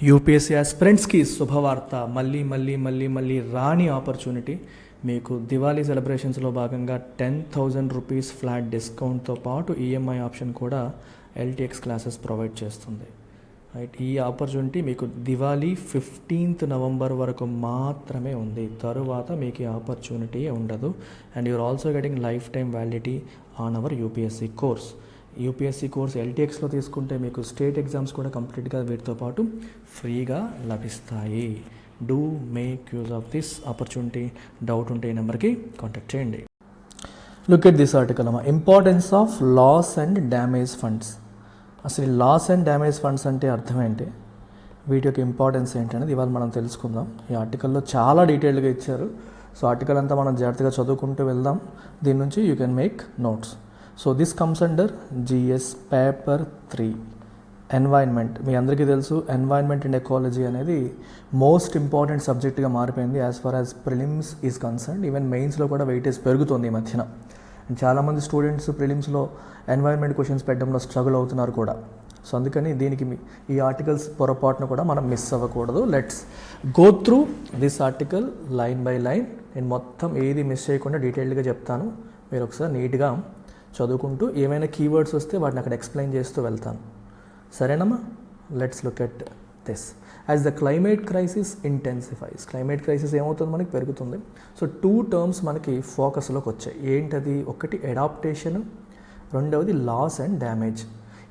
UPSC ఆస్పిరెంట్స్కి శుభవార్త. మళ్ళీ రాని ఆపర్చునిటీ. మీకు దివాళీ సెలబ్రేషన్స్లో భాగంగా 10,000 రూపీస్ ఫ్లాట్ డిస్కౌంట్తో పాటు ఈఎంఐ ఆప్షన్ కూడా ఎల్టీఎక్స్ క్లాసెస్ ప్రొవైడ్ చేస్తుంది. రైట్, ఈ ఆపర్చునిటీ మీకు దివాళీ 15th నవంబర్ వరకు మాత్రమే ఉంది. తరువాత మీకు ఈ ఆపర్చునిటీ ఉండదు. And you're also getting lifetime validity on our UPSC course. UPSC course ఎల్టీఎక్స్లో తీసుకుంటే మీకు స్టేట్ ఎగ్జామ్స్ కూడా కంప్లీట్గా వీటితో పాటు ఫ్రీగా లభిస్తాయి. Do make use of this opportunity. Doubt ఉంటే ఈ నెంబర్కి కాంటాక్ట్ చేయండి. లుక్ ఎట్ దిస్ ఆర్టికల్ అమ్మా, importance of loss and damage funds. అసలు ఈ లాస్ అండ్ డ్యామేజ్ ఫండ్స్ అంటే అర్థం ఏంటి, వీటి యొక్క ఇంపార్టెన్స్ ఏంటనేది ఇవాళ మనం తెలుసుకుందాం. ఈ ఆర్టికల్లో చాలా డీటెయిల్గా ఇచ్చారు. సో ఆర్టికల్ అంతా మనం జాగ్రత్తగా చదువుకుంటూ వెళ్దాం. దీని నుంచి you can make notes. So this comes under GS paper 3 environment. మీ అందరికీ తెలుసు ఎన్వైర్న్మెంట్ అండ్ ఎకాలజీ అనేది మోస్ట్ ఇంపార్టెంట్ సబ్జెక్ట్గా మారిపోయింది as far as prelims is concerned. Even మెయిన్స్లో కూడా వెయిటేజ్ పెరుగుతుంది ఈ మధ్యన. చాలామంది స్టూడెంట్స్ ప్రిలిమ్స్లో ఎన్వైర్న్మెంట్ క్వశ్చన్స్ పెట్టడంలో స్ట్రగుల్ అవుతున్నారు కూడా. సో అందుకని దీనికి ఈ ఆర్టికల్స్ పొరపాటును కూడా మనం మిస్ అవ్వకూడదు. Let's go through this article line by line. నేను మొత్తం ఏది మిస్ చేయకుండా డీటెయిల్డ్గా చెప్తాను. మీరు ఒకసారి నీట్గా చదువుకుంటూ ఏమైనా కీవర్డ్స్ వస్తే వాటిని అక్కడ ఎక్స్ప్లెయిన్ చేస్తూ వెళ్తాను. సరేనమ్మా, let's look at this. As the climate crisis intensifies. Climate crisis ఏమవుతుంది, మనకి పెరుగుతుంది. సో 2 టర్మ్స్ మనకి ఫోకస్లోకి వచ్చాయి. ఏంటది, ఒకటి అడాప్టేషన్, రెండవది లాస్ అండ్ డ్యామేజ్.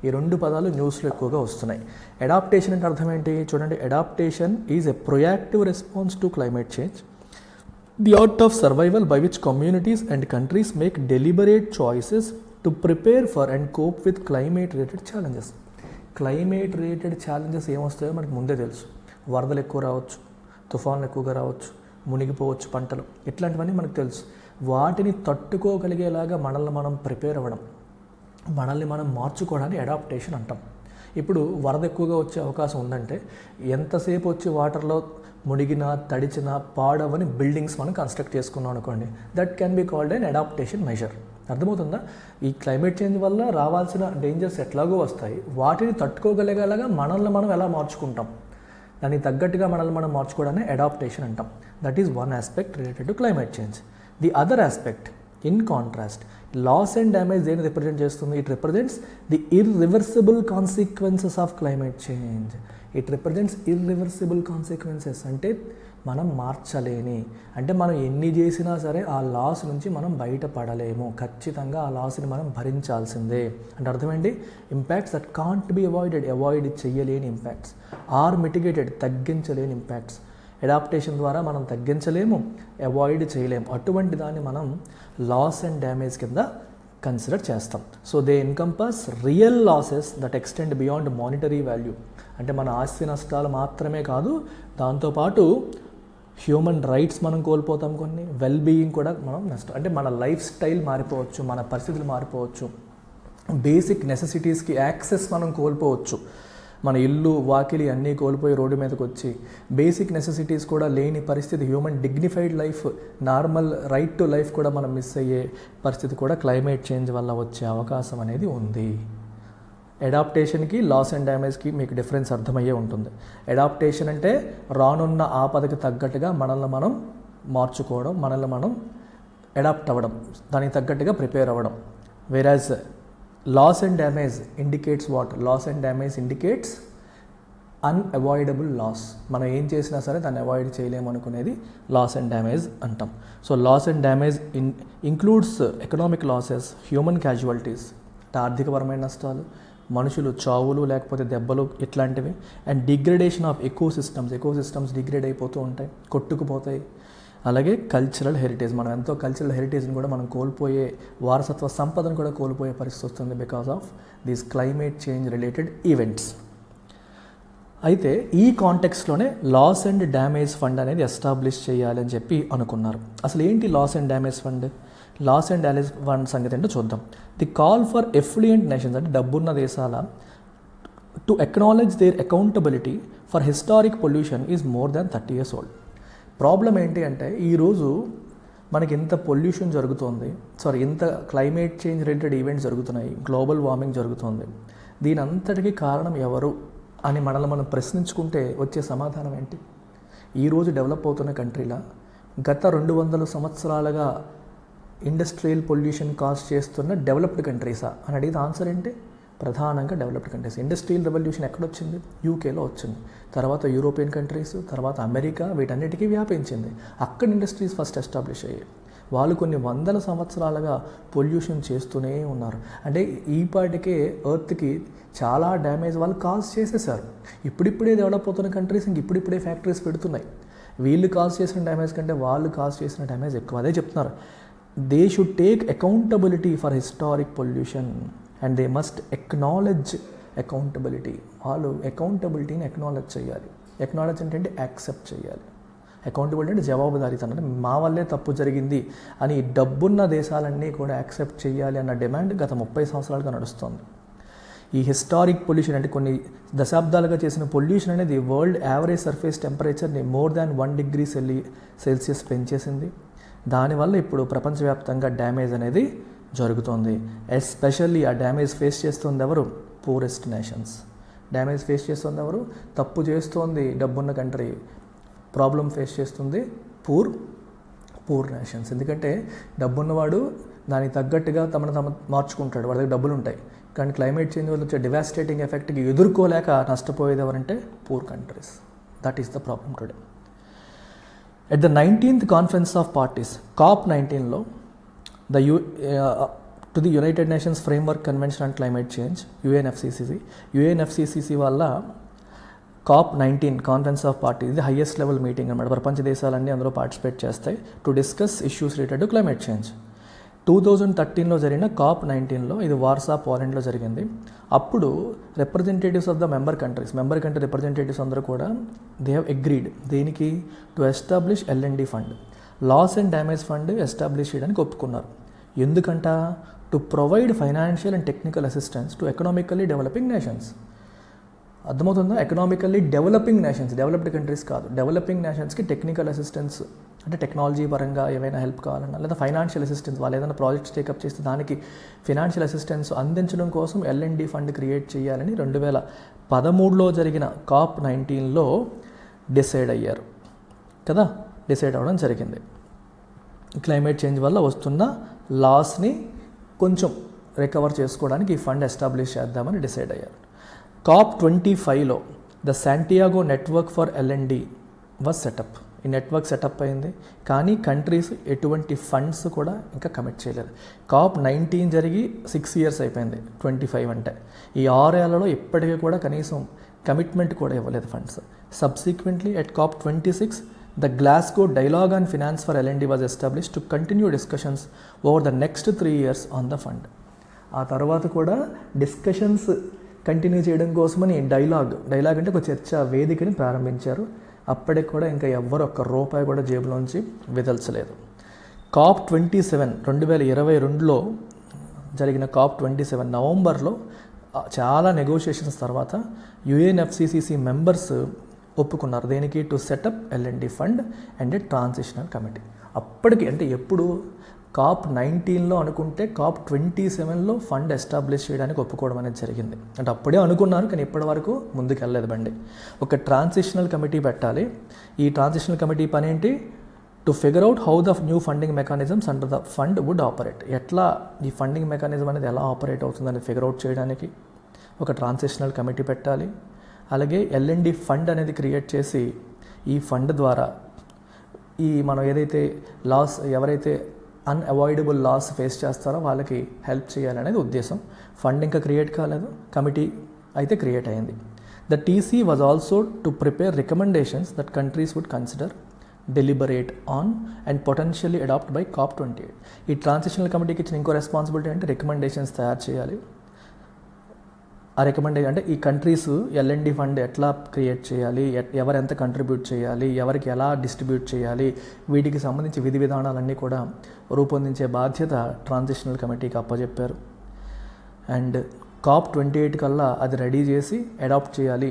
ఈ 2 పదాలు న్యూస్లో ఎక్కువగా వస్తున్నాయి. అడాప్టేషన్ అంటే అర్థం ఏంటి చూడండి. Adaptation is a proactive response to climate change, the art of survival by which communities and countries make deliberate choices to prepare for and cope with climate related challenges. Climate related challenges ఏమొస్తాయో మనకు ముందే తెలుసు. వరదలు ఎక్కువ రావచ్చు, తుఫాన్లు ఎక్కువగా రావచ్చు, మునిగిపోవచ్చు పంటలు, ఇట్లాంటివన్నీ మనకు తెలుసు. వాటిని తట్టుకోగలిగేలాగా మనల్ని మనం ప్రిపేర్ అవ్వడం, మనల్ని మనం మార్చుకోవడానికి అడాప్టేషన్ అంటాం. ఇప్పుడు వరద ఎక్కువగా వచ్చే అవకాశం ఉందంటే ఎంతసేపు వచ్చి వాటర్లో మునిగినా తడిచినా పాడవని బిల్డింగ్స్ మనం కన్స్ట్రక్ట్ చేసుకున్నాం అనుకోండి, that can be called an adaptation measure. అర్థమవుతుందా? ఈ క్లైమేట్ చేంజ్ వల్ల రావాల్సిన డేంజర్స్ ఎట్లాగో వస్తాయి, వాటిని తట్టుకోగలిగేలాగా మనల్ని మనం ఎలా మార్చుకుంటాం, దానికి తగ్గట్టుగా మనల్ని మనం మార్చుకోవడాన్ని అడాప్టేషన్ అంటాం. That is one aspect related to climate change. The other aspect in contrast, loss and damage దేని రిప్రజెంట్ చేస్తుంది? It represents the irreversible consequences of climate change. It represents irreversible consequences అంటే మనం మార్చలేని, అంటే మనం ఎన్ని చేసినా సరే ఆ లాస్ నుంచి మనం బయటపడలేము, ఖచ్చితంగా ఆ లాస్ని మనం భరించాల్సిందే. అంటే అర్థం ఏంటి? Impacts that can't be avoid చేయలేని ఇంపాక్ట్స్, ఆర్ మిటిగేటెడ్ తగ్గించలేని ఇంపాక్ట్స్. అడాప్టేషన్ ద్వారా మనం తగ్గించలేము, అవాయిడ్ చేయలేము. అటువంటి దాన్ని మనం లాస్ అండ్ డ్యామేజ్ కింద కన్సిడర్ చేస్తాం. So they encompass real losses that extend beyond monetary value. అంటే మన ఆస్తి నష్టాలు మాత్రమే కాదు, దాంతోపాటు హ్యూమన్ రైట్స్ మనం కోల్పోతాం, కొన్ని వెల్ బీయింగ్ కూడా మనం నష్టం. అంటే మన లైఫ్ స్టైల్ మారిపోవచ్చు, మన పరిస్థితులు మారిపోవచ్చు, బేసిక్ నెసెసిటీస్కి యాక్సెస్ మనం కోల్పోవచ్చు. మన ఇల్లు వాకిలి అన్నీ కోల్పోయి రోడ్డు మీదకి వచ్చి బేసిక్ నెసెసిటీస్ కూడా లేని పరిస్థితి, human dignified life, normal right to life కూడా మనం మిస్ అయ్యే పరిస్థితి కూడా క్లైమేట్ చేంజ్ వల్ల వచ్చే అవకాశం అనేది ఉంది. అడాప్టేషన్కి లాస్ అండ్ డ్యామేజ్కి మీకు డిఫరెన్స్ అర్థమయ్యే ఉంటుంది. అడాప్టేషన్ అంటే రానున్న ఆపదకి తగ్గట్టుగా మనల్ని మనం మార్చుకోవడం, మనల్ని మనం అడాప్ట్ అవ్వడం, దానికి తగ్గట్టుగా ప్రిపేర్ అవ్వడం. Whereas loss and damage indicates what? Loss and damage indicates unavoidable loss. మనం ఏం చేసినా సరే దాన్ని అవాయిడ్ చేయలేము అనుకునేది లాస్ అండ్ డ్యామేజ్ అంటాం. So loss and damage includes economic losses, human casualties, ఆర్థికపరమైన నష్టాలు, మనుషులు చావులు లేకపోతే దెబ్బలు ఇట్లాంటివి, and degradation of ecosystems degrade అయిపోతూ ఉంటాయి, కొట్టుకుపోతాయి. అలాగే కల్చరల్ హెరిటేజ్, మనం ఎంతో కల్చరల్ హెరిటేజ్ని కూడా మనం కోల్పోయే, వారసత్వ సంపదను కూడా కోల్పోయే పరిస్థితి వస్తుంది because of these climate change related events. అయితే ఈ కాంటెక్స్లోనే లాస్ అండ్ డ్యామేజ్ ఫండ్ అనేది ఎస్టాబ్లిష్ చేయాలని చెప్పి అనుకున్నారు. అసలు ఏంటి loss and damage fund? Loss and damage fund సంగతి ఏంటో చూద్దాం. The call for affluent nations, అంటే డబ్బున్న దేశాల to acknowledge their accountability for historic pollution is more than 30 years old. Problem ఏంటి అంటే ఈరోజు మనకి ఇంత పొల్యూషన్ జరుగుతుంది, ఇంత క్లైమేట్ చేంజ్ రిలేటెడ్ ఈవెంట్స్ జరుగుతున్నాయి, గ్లోబల్ వార్మింగ్ జరుగుతుంది. దీని అంతటికీ కారణం ఎవరు అని మనల్ని మనం ప్రశ్నించుకుంటే వచ్చే సమాధానం ఏంటి? ఈరోజు డెవలప్ అవుతున్న కంట్రీలా గత 200 సంవత్సరాలుగా ఇండస్ట్రియల్ పొల్యూషన్ కాజ్ చేస్తున్న డెవలప్డ్ కంట్రీసా అని అడిగితే ఆన్సర్ ఏంటి? ప్రధానంగా డెవలప్డ్ కంట్రీస్. ఇండస్ట్రియల్ రెవల్యూషన్ ఎక్కడొచ్చింది? యూకేలో వచ్చింది. తర్వాత యూరోపియన్ కంట్రీస్, తర్వాత అమెరికా, వీటన్నిటికీ వ్యాపించింది. అక్కడ ఇండస్ట్రీస్ ఫస్ట్ ఎస్టాబ్లిష్ అయ్యాయి. వాళ్ళు కొన్ని వందల సంవత్సరాలుగా పొల్యూషన్ చేస్తూనే ఉన్నారు. అంటే ఈ పాటికే ఎర్త్కి చాలా డ్యామేజ్ వాళ్ళు కాజ్ చేసేసారు. ఇప్పుడిప్పుడే డెవలప్ అవుతున్న కంట్రీస్ ఇప్పుడిప్పుడే ఫ్యాక్టరీస్ పెడుతున్నాయి. వీళ్ళు కాజ్ చేసిన డ్యామేజ్ కంటే వాళ్ళు కాజ్ చేసిన డ్యామేజ్ ఎక్కువ. అదే చెప్తున్నారు, they should take accountability for historic pollution and they must acknowledge accountability. వాళ్ళు అకౌంటబిలిటీని ఎక్నాలెడ్జ్ చేయాలి. ఎక్నాలెడ్జ్ అంటే యాక్సెప్ట్ చేయాలి. అకౌంటబిలిటీ అంటే జవాబుదారీతనం. అంటే మా వల్లే తప్పు జరిగింది అని డబ్బున్న దేశాలన్నీ కూడా యాక్సెప్ట్ చేయాలి అన్న డిమాండ్ గత 30 సంవత్సరాలుగా నడుస్తుంది. ఈ హిస్టారిక్ పొల్యూషన్ అంటే కొన్ని దశాబ్దాలుగా చేసిన పొల్యూషన్ అనేది వరల్డ్ యావరేజ్ సర్ఫేస్ టెంపరేచర్ని మోర్ దాన్ 1 డిగ్రీ సెల్సియస్ పెంచేసింది. దానివల్ల ఇప్పుడు ప్రపంచవ్యాప్తంగా డ్యామేజ్ అనేది జరుగుతోంది. ఎస్పెషల్లీ ఆ డ్యామేజ్ ఫేస్ చేస్తుంది ఎవరు? Poorest nations. డ్యామేజ్ ఫేస్ చేస్తుంది ఎవరు? తప్పు చేస్తోంది డబ్బున్న కంట్రీ. ప్రాబ్లం ఫేస్ చేస్తుంది పూర్ నేషన్స్. ఎందుకంటే డబ్బున్నవాడు దానికి తగ్గట్టుగా తమ మార్చుకుంటాడు, వాడి దగ్గర డబ్బులు ఉంటాయి. కానీ క్లైమేట్ చేంజ్ వల్ల వచ్చే డివాస్టేటింగ్ ఎఫెక్ట్కి ఎదుర్కోలేక నష్టపోయేది ఎవరంటే poor countries. That is the problem today. At the 19th Conference of Parties, COP19లో to the United Nations framework convention on climate change, UNFCCC వల్ల COP19 కాన్ఫరెన్స్ ఆఫ్ పార్టీస్ ఇది హైయెస్ట్ లెవెల్ మీటింగ్ అనమాట. ప్రపంచ దేశాలన్నీ అందులో పార్టిసిపేట్ చేస్తాయి to discuss issues related to climate change. 2013లో జరిగిన COP19లో ఇది వార్సా, పోలాండ్లో జరిగింది. అప్పుడు representatives of the member country representatives అందరూ కూడా దే హ్యావ్ అగ్రీడ్ దేనికి? To establish L&D fund, loss and damage fund establish చేయడానికి ఒప్పుకున్నారు. ఎందుకంట? To provide financial and technical assistance to economically developing nations. అర్థమవుతుందా? Economically developing nations, developed countries కాదు. Developing నేషన్స్కి technical assistance అంటే టెక్నాలజీ పరంగా ఏమైనా హెల్ప్ కావాలన్నా, లేదా ఫైనాన్షియల్ అసిస్టెన్స్, వాళ్ళు ఏదైనా ప్రాజెక్ట్స్ టేకప్ చేస్తే దానికి ఫైనాన్షియల్ అసిస్టెన్స్ అందించడం కోసం L&D ఫండ్ క్రియేట్ చేయాలని 2013లో జరిగిన COP19లో డిసైడ్ అయ్యారు కదా. డిసైడ్ అవ్వడం జరిగింది. క్లైమేట్ చేంజ్ వల్ల వస్తున్న లాస్ని కొంచెం రికవర్ చేసుకోవడానికి ఈ ఫండ్ ఎస్టాబ్లిష్ చేద్దామని డిసైడ్ అయ్యారు. COP25లో the Santiago network for L&D was set up. ఈ నెట్వర్క్ సెటప్ అయింది, కానీ కంట్రీస్ ఎటువంటి ఫండ్స్ కూడా ఇంకా కమిట్ చేయలేదు. COP19 జరిగి 6 years అయిపోయింది, 25 అంటే. ఈ 6 ఏళ్లలో ఇప్పటికీ కూడా కనీసం కమిట్మెంట్ కూడా ఇవ్వలేదు funds. Subsequently at COP26 the Glasgow Dialogue on Finance for L&D was established to continue discussions over the next 3 years on the fund. ఆ తర్వాత కూడా డిస్కషన్స్ కంటిన్యూ చేయడం కోసమని డైలాగ్ అంటే ఒక చర్చా వేదికని ప్రారంభించారు. అప్పటికి కూడా ఇంకా ఎవ్వరు ఒక్క రూపాయి కూడా జేబులోంచి విదల్చలేదు. COP27 2022లో జరిగిన COP27 నవంబర్లో చాలా నెగోషియేషన్స్ తర్వాత యుఎన్ఎఫ్సిసిసి మెంబర్స్ ఒప్పుకున్నారు. దేనికి? To set up L&D fund and A transitional committee. అప్పటికి అంటే ఎప్పుడు? COP19లో అనుకుంటే COP27లో ఫండ్ ఎస్టాబ్లిష్ చేయడానికి ఒప్పుకోవడం అనేది జరిగింది. అంటే అప్పుడే అనుకున్నారు, కానీ ఇప్పటి వరకు ముందుకు వెళ్ళలేదు బండి. ఒక ట్రాన్సిషనల్ కమిటీ పెట్టాలి. ఈ ట్రాన్సిషనల్ కమిటీ పని ఏంటి? To figure out how the new funding mechanisms under the fund would operate. ఎట్లా ఈ ఫండింగ్ మెకానిజం అనేది ఎలా ఆపరేట్ అవుతుందని ఫిగర్ అవుట్ చేయడానికి ఒక ట్రాన్సిషనల్ కమిటీ పెట్టాలి. అలాగే L&D ఫండ్ అనేది క్రియేట్ చేసి ఈ ఫండ్ ద్వారా ఈ మనం ఏదైతే లాస్, ఎవరైతే అన్అవాయిడబుల్ లాస్ ఫేస్ చేస్తారో వాళ్ళకి హెల్ప్ చేయాలనేది ఉద్దేశం. ఫండ్ ఇంకా క్రియేట్ కాలేదు, కమిటీ అయితే క్రియేట్ అయింది. The TC was also to prepare recommendations that countries would consider, deliberate on and potentially adopt by COP28. ఈ ట్రాన్సిషనల్ కమిటీకి ఇచ్చిన ఇంకో రెస్పాన్సిబిలిటీ అంటే రికమెండేషన్స్ తయారు చేయాలి. ఆ రికమెండేషన్ అంటే ఈ కంట్రీస్ L&D ఫండ్ ఎట్లా క్రియేట్ చేయాలి, ఎవరు ఎంత కంట్రిబ్యూట్ చేయాలి, ఎవరికి ఎలా డిస్ట్రిబ్యూట్ చేయాలి, వీటికి సంబంధించి విధి విధానాలన్నీ కూడా రూపొందించే బాధ్యత ట్రాన్సిషనల్ కమిటీకి అప్పచెప్పారు. అండ్ COP28 కల్లా అది రెడీ చేసి అడాప్ట్ చేయాలి,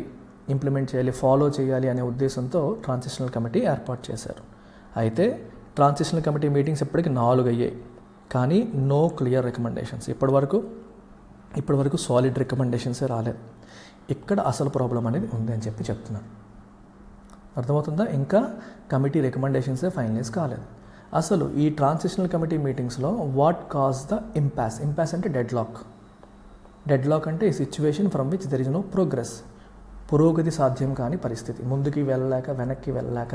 ఇంప్లిమెంట్ చేయాలి, ఫాలో చేయాలి అనే ఉద్దేశంతో ట్రాన్సిషనల్ కమిటీ ఏర్పాటు చేశారు. అయితే ట్రాన్సిషనల్ కమిటీ మీటింగ్స్ ఇప్పటికి 4 అయ్యాయి, కానీ నో క్లియర్ రికమెండేషన్స్. ఇప్పటి వరకు సాలిడ్ రికమెండేషన్సే రాలేదు. ఇక్కడ అసలు ప్రాబ్లం అనేది ఉంది అని చెప్తున్నారు. అర్థమవుతుందా? ఇంకా కమిటీ రికమెండేషన్సే ఫైనలైజ్ కాలేదు. అసలు ఈ ట్రాన్సిషనల్ కమిటీ మీటింగ్స్లో వాట్ కాజ్ ద ఇంపాస్ అంటే డెడ్ లాక్ అంటే ఈ situation from which there is no progress, పురోగతి సాధ్యం కాని పరిస్థితి, ముందుకి వెళ్ళలేక వెనక్కి వెళ్ళలేక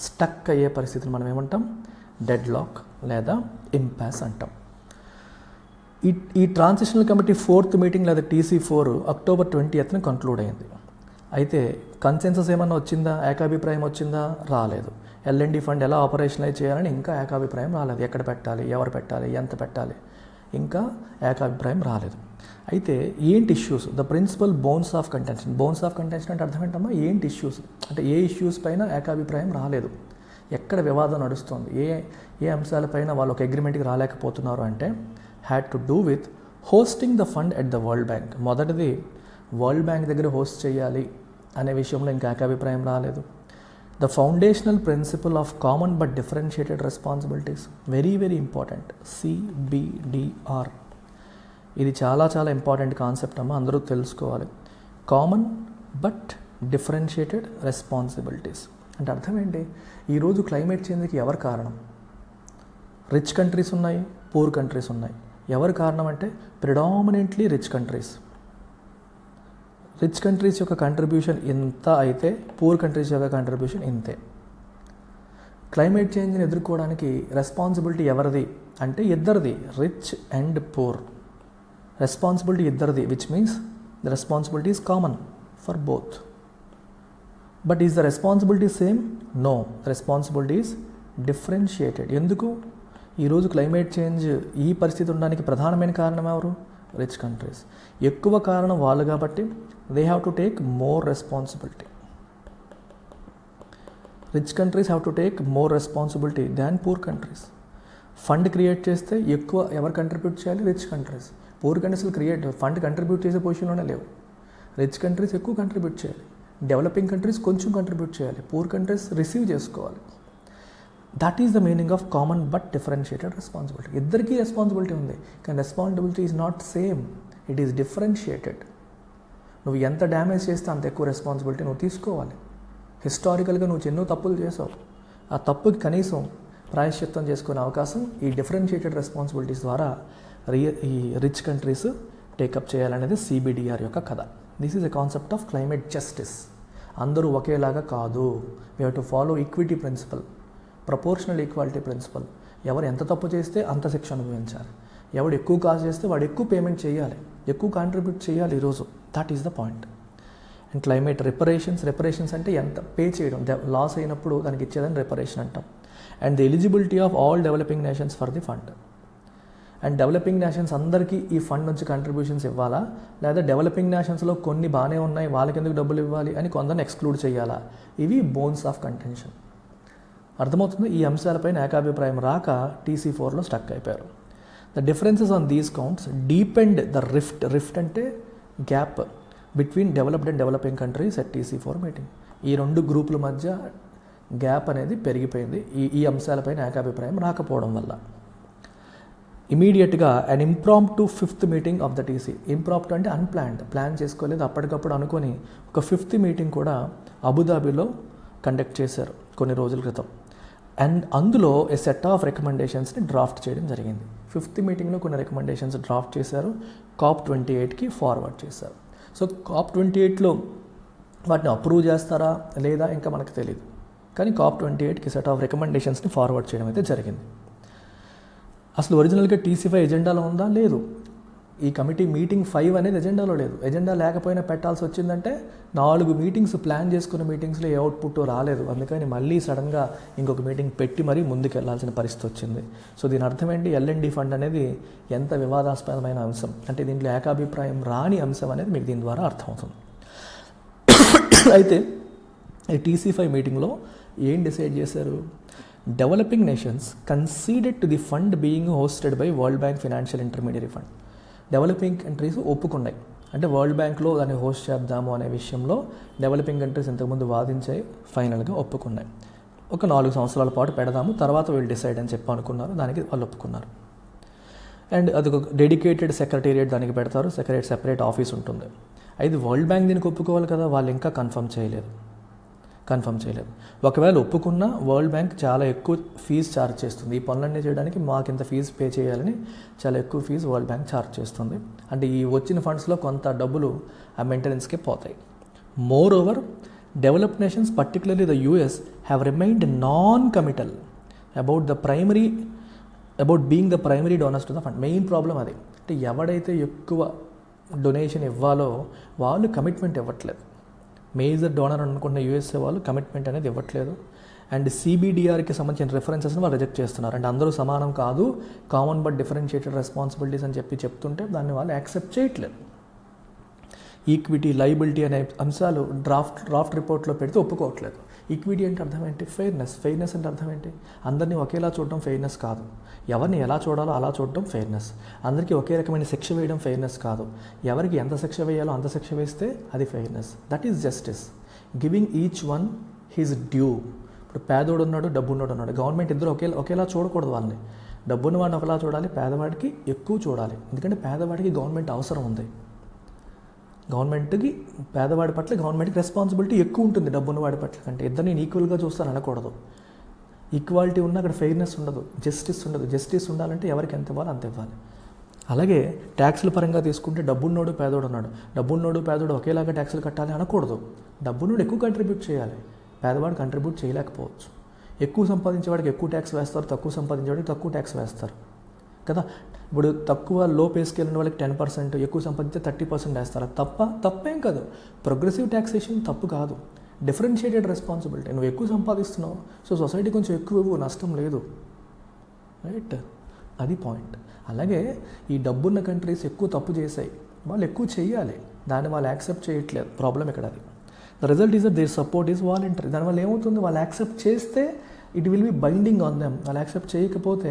స్టక్ అయ్యే పరిస్థితిని మనం ఏమంటాం? డెడ్ లాక్ లేదా ఇంపాస్ అంటాం. ఈ ట్రాన్సిషనల్ కమిటీ 4th మీటింగ్ లేదా TC4 October 20th కంక్లూడ్ అయింది. అయితే కన్సెన్సస్ ఏమన్నా వచ్చిందా? ఏకాభిప్రాయం వచ్చిందా? రాలేదు. L&D ఫండ్ ఎలా ఆపరేషనలైజ్ చేయాలని ఇంకా ఏకాభిప్రాయం రాలేదు. ఎక్కడ పెట్టాలి, ఎవరు పెట్టాలి, ఎంత పెట్టాలి, ఇంకా ఏకాభిప్రాయం రాలేదు. అయితే ఏంటి issues? The principal bones of contention అంటే అర్థం ఏంటమ్మా? ఏంటి ఇష్యూస్ అంటే ఏ ఇష్యూస్ పైన ఏకాభిప్రాయం రాలేదు, ఎక్కడ వివాదం నడుస్తుంది, ఏ అంశాలపైన వాళ్ళు ఒక అగ్రిమెంట్కి రాలేకపోతున్నారు అంటే had to do with hosting the fund at the World Bank. మొదటిది వరల్డ్ బ్యాంక్ దగ్గర హోస్ట్ చేయాలి అనే విషయంలో ఇంకా ఏకాభిప్రాయం రాలేదు. The foundational principle of common but differentiated responsibilities, very very important, CBDR. ఇది చాలా చాలా ఇంపార్టెంట్ కాన్సెప్ట్ అమ్మ, అందరూ తెలుసుకోవాలి. కామన్ బట్ డిఫరెన్షియేటెడ్ రెస్పాన్సిబిలిటీస్ అంటే అర్థం ఏంటి? ఈరోజు క్లైమేట్ చేంజ్కి ఎవరు కారణం? రిచ్ కంట్రీస్ ఉన్నాయి, పూర్ కంట్రీస్ ఉన్నాయి. ఎవరు కారణం అంటే ప్రిడామినెంట్లీ రిచ్ కంట్రీస్ యొక్క కంట్రిబ్యూషన్ ఇంత అయితే పూర్ కంట్రీస్ యొక్క కంట్రిబ్యూషన్ ఇంతే. క్లైమేట్ చేంజ్ని ఎదుర్కోవడానికి రెస్పాన్సిబిలిటీ ఎవరిది అంటే ఇద్దరిది, రిచ్ అండ్ పూర్. రెస్పాన్సిబిలిటీ ఇద్దరిది, which means the responsibility is common for both. But is the responsibility same? No, the responsibility is differentiated. ఎందుకు? ఈరోజు క్లైమేట్ చేంజ్ ఈ పరిస్థితి ఉండడానికి ప్రధానమైన కారణం ఎవరు? Rich countries. ఎక్కువ కారణం వాళ్ళు కాబట్టి they have to take more responsibility. Rich countries have to take more responsibility than poor countries. Fund create చేస్తే ఎక్కువ ఎవరు కంట్రిబ్యూట్ చేయాలి? Rich countries. పూర్ కంట్రీస్లో ఫండ్ కంట్రిబ్యూట్ చేసే పొజిషన్లోనే లేవు. రిచ్ కంట్రీస్ ఎక్కువ కంట్రిబ్యూట్ చేయాలి, డెవలపింగ్ కంట్రీస్ కొంచెం కంట్రిబ్యూట్ చేయాలి, పూర్ కంట్రీస్ రిసీవ్ చేసుకోవాలి. That is the meaning of common but differentiated responsibility. ఇద్దరికీ రెస్పాన్సిబిలిటీ ఉంది, కానీ responsibility is not same, it is differentiated. నువ్వు ఎంత డ్యామేజ్ చేస్తే అంత ఎక్కువ రెస్పాన్సిబిలిటీ నువ్వు తీసుకోవాలి. హిస్టారికల్గా నువ్వు ఎన్నో తప్పులు చేసావు, ఆ తప్పుకి కనీసం ప్రాయశ్చిత్తం చేసుకునే అవకాశం ఈ డిఫరెన్షియేటెడ్ రెస్పాన్సిబిలిటీస్ ద్వారా ఈ రిచ్ కంట్రీస్ టేకప్ చేయాలనేది CBDR యొక్క కథ. This is a concept of climate justice. అందరూ ఒకేలాగా కాదు. We have to follow equity principle, proportional equality principle. ఎవరు ఎంత తప్పు చేస్తే అంత శిక్ష అనుభవించాలి, ఎవడు ఎక్కువ కాజ్ చేస్తే వాడు ఎక్కువ పేమెంట్ చేయాలి, ఎక్కువ కాంట్రిబ్యూట్ చేయాలి ఈరోజు. That is the point. And climate reparations అంటే ఎంత పే చేయడం, లాస్ అయినప్పుడు దానికి ఇచ్చేదని రిపరేషన్ అంటాం. And the eligibility of all developing nations for the fund. And developing nations అందరికీ ఈ ఫండ్ నుంచి కంట్రిబ్యూషన్స్ ఇవ్వాలా, లేదా డెవలపింగ్ నేషన్స్లో కొన్ని బాగానే ఉన్నాయి వాళ్ళకి ఎందుకు డబ్బులు ఇవ్వాలి అని కొందరిని ఎక్స్క్లూడ్ చేయాలా? ఇవి బోన్స్ ఆఫ్ కంటెన్షన్. అర్థమవుతుంది? ఈ అంశాలపైన ఏకాభిప్రాయం రాక TC4లో స్టక్ అయిపోయారు. The differences on these counts deepened the rift అంటే gap between developed and developing countries at TC4 meeting. ఈ రెండు గ్రూపుల మధ్య గ్యాప్ అనేది పెరిగిపోయింది ఈ అంశాలపైన ఏకాభిప్రాయం రాకపోవడం వల్ల. ఇమీడియట్గా an impromptu 5th meeting of the TC. Impromptu అంటే అన్ప్లాన్డ్, ప్లాన్ చేసుకోలేదు, అప్పటికప్పుడు అనుకొని ఒక 5th మీటింగ్ కూడా అబుదాబిలో కండక్ట్ చేశారు కొన్ని రోజుల క్రితం. అండ్ అందులో ఏ సెట్ ఆఫ్ రికమెండేషన్స్ని డ్రాఫ్ట్ చేయడం జరిగింది. 5th మీటింగ్లో కొన్ని రికమెండేషన్స్ డ్రాఫ్ట్ చేశారు, COP28కి ఫార్వర్డ్ చేశారు. సో COP28లో వాటిని అప్రూవ్ చేస్తారా లేదా ఇంకా మనకు తెలియదు, కానీ COP28కి సెట్ ఆఫ్ రికమెండేషన్స్ని ఫార్వర్డ్ చేయడం అయితే జరిగింది. అసలు ఒరిజినల్గా TC5 ఎజెండాలో ఉందా? లేదు. ఈ కమిటీ మీటింగ్ 5 అనేది ఎజెండాలో లేదు. ఎజెండా లేకపోయినా పెట్టాల్సి వచ్చిందంటే 4 మీటింగ్స్ ప్లాన్ చేసుకున్న మీటింగ్స్లో ఏ అవుట్పుట్ రాలేదు. అందుకని మళ్ళీ సడన్గా ఇంకొక మీటింగ్ పెట్టి మరీ ముందుకు వెళ్లాల్సిన పరిస్థితి వచ్చింది. సో దీని అర్థం ఏంటి? L&D ఫండ్ అనేది ఎంత వివాదాస్పదమైన అంశం అంటే దీంట్లో ఏకాభిప్రాయం రాని అంశం అనేది మీకు దీని ద్వారా అర్థమవుతుంది. అయితే ఈ TC5 మీటింగ్లో ఏం డిసైడ్ చేశారు? Developing nations conceded to the fund being hosted by World Bank financial intermediary fund. Developing countries ఒప్పుకున్నాయి, అంటే వరల్డ్ బ్యాంక్లో దాన్ని హోస్ట్ చేద్దాము అనే విషయంలో డెవలపింగ్ కంట్రీస్ ఇంతకుముందు వాదించాయి, ఫైనల్గా ఒప్పుకున్నాయి. ఒక 4 సంవత్సరాల పాటు పెడదాము, తర్వాత వీళ్ళు డిసైడ్ అని చెప్పి అనుకున్నారు, దానికి వాళ్ళు ఒప్పుకున్నారు. అండ్ అది ఒక డెడికేటెడ్ సెక్రటేరియట్ దానికి పెడతారు, సెపరేట్ ఆఫీస్ ఉంటుంది. అయితే వరల్డ్ బ్యాంక్ దీనికి ఒప్పుకోవాలి కదా, వాళ్ళు ఇంకా కన్ఫర్మ్ చేయలేదు. ఒకవేళ ఒప్పుకున్నా వరల్డ్ బ్యాంక్ చాలా ఎక్కువ ఫీజు ఛార్జ్ చేస్తుంది. ఈ పనులన్నీ చేయడానికి మాకు ఇంత ఫీజు పే చేయాలని చాలా ఎక్కువ ఫీజు వరల్డ్ బ్యాంక్ ఛార్జ్ చేస్తుంది. అంటే ఈ వచ్చిన ఫండ్స్లో కొంత డబ్బులు ఆ మెయింటెనెన్స్కే పోతాయి. More over, developed nations, particularly the US, have remained non-committal about being the primary donors to the fund. Main problem అది. అంటే ఎవడైతే ఎక్కువ డొనేషన్ ఇవ్వాలో వాళ్ళు కమిట్మెంట్ ఇవ్వట్లేదు. మేజర్ డోనర్ అనుకున్న యూఎస్ఏ వాళ్ళు కమిట్మెంట్ అనేది ఇవ్వట్లేదు. అండ్ సిబిడిఆర్కి సంబంధించిన రెఫరెన్సెస్ని వాళ్ళు రిజెక్ట్ చేస్తున్నారు. అంటే అందరూ సమానం కాదు, కామన్ బట్ డిఫరెన్షియేటెడ్ రెస్పాన్సిబిలిటీస్ అని చెప్తుంటే దాన్ని వాళ్ళు యాక్సెప్ట్ చేయట్లేదు. ఈక్విటీ, లయబిలిటీ అనే అంశాలు డ్రాఫ్ట్ రిపోర్ట్లో పెడితే ఒప్పుకోవట్లేదు. ఈక్విటీ అంటే అర్థం ఏంటి? ఫెయిర్నెస్ అంటే అర్థం ఏంటి? అందరినీ ఒకేలా చూడడం ఫెయిర్నెస్ కాదు. ఎవరిని ఎలా చూడాలో అలా చూడడం ఫెయిర్నెస్. అందరికీ ఒకే రకమైన శిక్ష వేయడం ఫెయిర్నెస్ కాదు. ఎవరికి ఎంత శిక్ష వేయాలో అంత శిక్ష వేస్తే అది fairness. That is justice. Giving each one his due. ఇప్పుడు పేదోడు ఉన్నాడు, డబ్బున్నోడు ఉన్నాడు. గవర్నమెంట్ ఇద్దరు ఒకేలా చూడకూడదు వాళ్ళని. డబ్బున్న వాడిని ఒకలా చూడాలి, పేదవాడికి ఎక్కువ చూడాలి. ఎందుకంటే పేదవాడికి గవర్నమెంట్ అవసరం ఉంది. పేదవాడి పట్ల గవర్నమెంట్కి రెస్పాన్సిబిలిటీ ఎక్కువ ఉంటుంది డబ్బున్న వాడి పట్ల కంటే. ఇద్దరిని ఈక్వల్గా చూస్తాను అనకూడదు. ఈక్వాలిటీ ఉన్న అక్కడ ఫెయిర్నెస్ ఉండదు, జస్టిస్ ఉండదు. జస్టిస్ ఉండాలంటే ఎవరికి ఎంత ఇవ్వాలి అంత ఇవ్వాలి. అలాగే ట్యాక్సుల పరంగా తీసుకుంటే డబ్బున్నోడు పేదోడు ఉన్నాడు. డబ్బున్నోడు పేదోడు ఒకేలాగా ట్యాక్సులు కట్టాలి అనకూడదు. డబ్బున్నోడు ఎక్కువ కంట్రిబ్యూట్ చేయాలి, పేదవాడు కంట్రిబ్యూట్ చేయలేకపోవచ్చు. ఎక్కువ సంపాదించేవాడికి ఎక్కువ ట్యాక్స్ వేస్తారు, తక్కువ సంపాదించేవాడికి తక్కువ ట్యాక్స్ వేస్తారు కదా. ఇప్పుడు తక్కువ లో పే స్కేల్ ఉన్న వాళ్ళకి 10%, ఎక్కువ సంపాదించితే 30% వేస్తారు. తప్పేం కాదు. ప్రోగ్రెసివ్ ట్యాక్సేషన్ తప్పు కాదు. Differentiated responsibility. నువ్వు ఎక్కువ సంపాదిస్తున్నావు, సో సొసైటీ కొంచెం ఎక్కువ ఇవ్వు, నష్టం లేదు, రైట్? అది పాయింట్. అలాగే ఈ డబ్బున్న కంట్రీస్ ఎక్కువ తప్పు చేశాయి, వాళ్ళు ఎక్కువ చేయాలి, దాన్ని వాళ్ళు యాక్సెప్ట్ చేయట్లేదు. ప్రాబ్లం ఇక్కడ అది. The result is that their support is voluntary. దానివల్ల ఏమవుతుంది? వాళ్ళు యాక్సెప్ట్ చేస్తే it will be binding on them. వాళ్ళు యాక్సెప్ట్ చేయకపోతే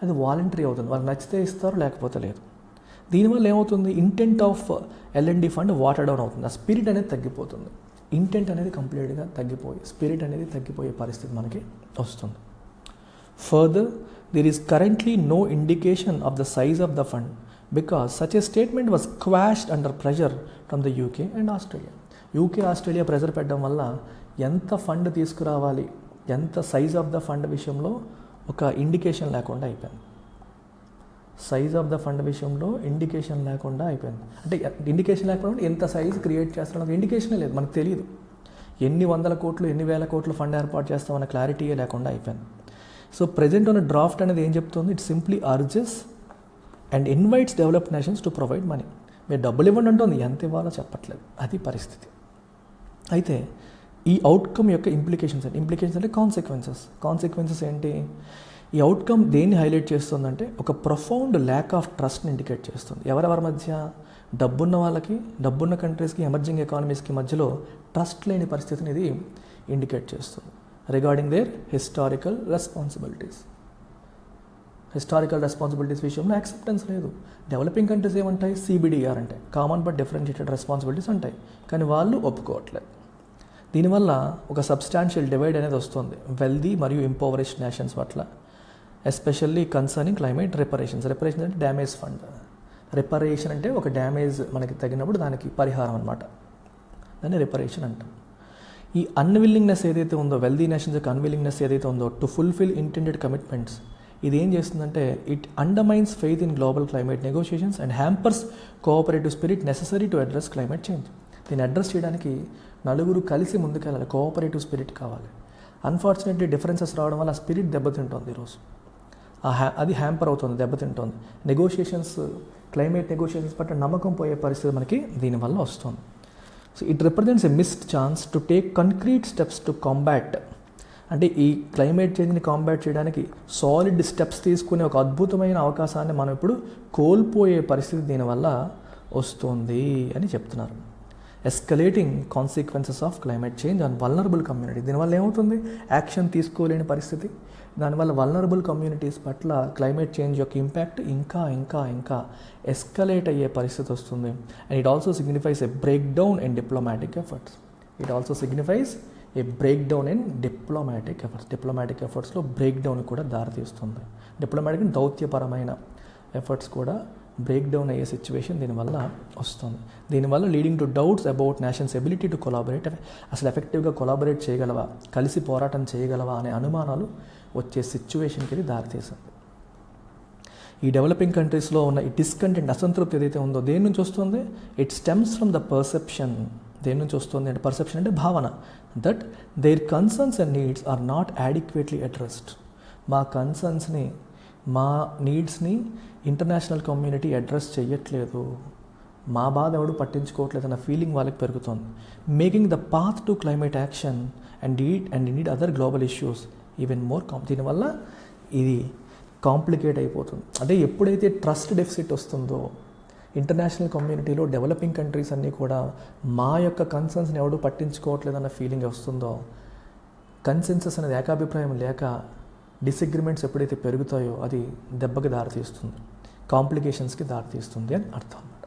అది వాలంటరీ అవుతుంది. వాళ్ళు నచ్చితే ఇస్తారు, లేకపోతే లేదు. దీనివల్ల ఏమవుతుంది? Intent of L&D fund water down అవుతుంది. ఆ స్పిరిట్ అనేది తగ్గిపోతుంది. ఇంటెంట్ అనేది కంప్లీట్గా తగ్గిపోయి స్పిరిట్ అనేది తగ్గిపోయే పరిస్థితి మనకి వస్తుంది. Further, there is currently no indication of the size of the fund because such a statement was quashed under pressure from the UK and Australia. Australia pressure పెట్టడం వల్ల ఎంత ఫండ్ తీసుకురావాలి, ఎంత సైజ్ ఆఫ్ ద ఫండ్ విషయంలో ఒక indication లేకుండా అయిపోయింది. అంటే ఇండికేషన్ లేకుండా ఎంత సైజ్ క్రియేట్ చేస్తారో ఇండికేషనే లేదు, మనకు తెలియదు. ఎన్ని వందల కోట్లు, ఎన్ని వేల కోట్లు ఫండ్ ఏర్పాటు చేస్తామన్న క్లారిటీయే లేకుండా అయిపోయింది. సో ప్రెజెంట్ ఉన్న డ్రాఫ్ట్ అనేది ఏం చెప్తుంది? It simply urges and invites developed nations to provide money. మీరు డబ్బులు ఇవ్వండి అంటుంది, ఎంత ఇవ్వాలో చెప్పట్లేదు. అది పరిస్థితి. అయితే ఈ అవుట్కమ్ యొక్క ఇంప్లికేషన్స్ అంటే కాన్సిక్వెన్సెస్ ఏంటి? ఈ అవుట్కమ్ దేన్ని హైలైట్ చేస్తుందంటే ఒక ప్రొఫౌండ్ ల్యాక్ ఆఫ్ ట్రస్ట్ని ఇండికేట్ చేస్తుంది. ఎవరెవరి మధ్య? డబ్బున్న వాళ్ళకి, డబ్బున్న కంట్రీస్కి, ఎమర్జింగ్ ఎకానమీస్కి మధ్యలో ట్రస్ట్ లేని పరిస్థితిని ఇది ఇండికేట్ చేస్తుంది. రిగార్డింగ్ దేర్ హిస్టారికల్ రెస్పాన్సిబిలిటీస్ విషయంలో యాక్సెప్టెన్స్ లేదు. డెవలపింగ్ కంట్రీస్ ఏమంటాయి? CBDR అంటే కామన్ బట్ డిఫరెన్షియేటెడ్ రెస్పాన్సిబిలిటీస్ అంటాయి, కానీ వాళ్ళు ఒప్పుకోవట్లేదు. దీనివల్ల ఒక సబ్స్టాన్షియల్ డివైడ్ అనేది వస్తుంది వెల్దీ మరియు ఇంపోవరిష్డ్ నేషన్స్ పట్ల, ఎస్పెషల్లీ కన్సర్నింగ్ క్లైమేట్ రిపరేషన్స్ అంటే డ్యామేజ్ ఫండ్. రిపరేషన్ అంటే ఒక డ్యామేజ్ మనకి తగినప్పుడు దానికి పరిహారం అనమాట, దాన్ని రిపరేషన్ అంటాం. ఈ అన్విల్లింగ్నెస్ ఏదైతే ఉందో, వెల్దీ నేషన్స్ యొక్క అన్విల్లింగ్నెస్ ఏదైతే ఉందో టు ఫుల్ఫిల్ ఇంటెండెడ్ కమిట్మెంట్స్, ఇది ఏం చేస్తుందంటే it undermines faith in global climate negotiations and hampers cooperative spirit necessary to address climate change. దీన్ని అడ్రస్ చేయడానికి నలుగురు కలిసి ముందుకెళ్ళాలి, కోఆపరేటివ్ స్పిరిట్ కావాలి. అన్ఫార్చునేట్లీ డిఫరెన్సెస్ రావడం వల్ల ఆ స్పిరిట్ దెబ్బతింటుంది. ఈరోజు అది హ్యాంపర్ అవుతుంది, దెబ్బతింటుంది. క్లైమేట్ నెగోషియేషన్స్ పట్ల నమ్మకం పోయే పరిస్థితి మనకి దీనివల్ల వస్తుంది. So it represents a missed chance to take concrete steps to combat. అంటే ఈ క్లైమేట్ చేంజ్ని కాంబాట్ చేయడానికి సాలిడ్ స్టెప్స్ తీసుకునే ఒక అద్భుతమైన అవకాశాన్ని మనం ఇప్పుడు కోల్పోయే పరిస్థితి దీనివల్ల వస్తుంది అని చెప్తున్నారు. Escalating consequences of climate change on vulnerable community. దీనివల్ల ఏమవుతుంది? యాక్షన్ తీసుకోలేని పరిస్థితి. దానివల్ల వల్నరబుల్ కమ్యూనిటీస్ పట్ల క్లైమేట్ చేంజ్ యొక్క ఇంపాక్ట్ ఇంకా ఇంకా ఇంకా ఎస్కలేట్ అయ్యే పరిస్థితి వస్తుంది. And it also signifies a breakdown in diplomatic ఎఫర్ట్స్లో బ్రేక్ డౌన్ కూడా దారితీస్తుంది. దౌత్యపరమైన ఎఫర్ట్స్ కూడా బ్రేక్ డౌన్ అయ్యే సిచ్యువేషన్ దీనివల్ల వస్తుంది. దీనివల్ల leading to doubts about nations ability to collaborate, అసలు ఎఫెక్టివ్గా కొలాబరేట్ చేయగలవా, కలిసి పోరాటం చేయగలవా అనే అనుమానాలు వచ్చే సిచ్యువేషన్కి ఇది దారితీసింది. ఈ డెవలపింగ్ కంట్రీస్లో ఉన్న ఈ డిస్కంటెంట్, అసంతృప్తి ఏదైతే ఉందో దేని నుంచి వస్తుంది? It stems from the perception. దేని నుంచి వస్తుంది అంటే పర్సెప్షన్ అంటే భావన, that their concerns and needs are not adequately addressed. మా కన్సర్న్స్ని, మా నీడ్స్ని ఇంటర్నేషనల్ కమ్యూనిటీ అడ్రస్ చేయట్లేదు, మా బాధ ఎవడు పట్టించుకోవట్లేదు అన్న ఫీలింగ్ వాళ్ళకి పెరుగుతుంది. Making the path to climate action and need other global issues even more దీనివల్ల ఇది కాంప్లికేట్ అయిపోతుంది. అంటే ఎప్పుడైతే ట్రస్ట్ డెఫిసిట్ వస్తుందో ఇంటర్నేషనల్ కమ్యూనిటీలో డెవలపింగ్ కంట్రీస్ అన్నీ కూడా మా యొక్క కన్సర్న్స్ని ఎవడు పట్టించుకోవట్లేదన్న ఫీలింగ్ వస్తుందో, కన్సెన్సస్ అనేది ఏకాభిప్రాయం లేక డిసగ్రిమెంట్స్ ఎప్పుడైతే పెరుగుతాయో అది దెబ్బకి దారితీస్తుంది, కాంప్లికేషన్స్కి దారితీస్తుంది అని అర్థం అన్నమాట.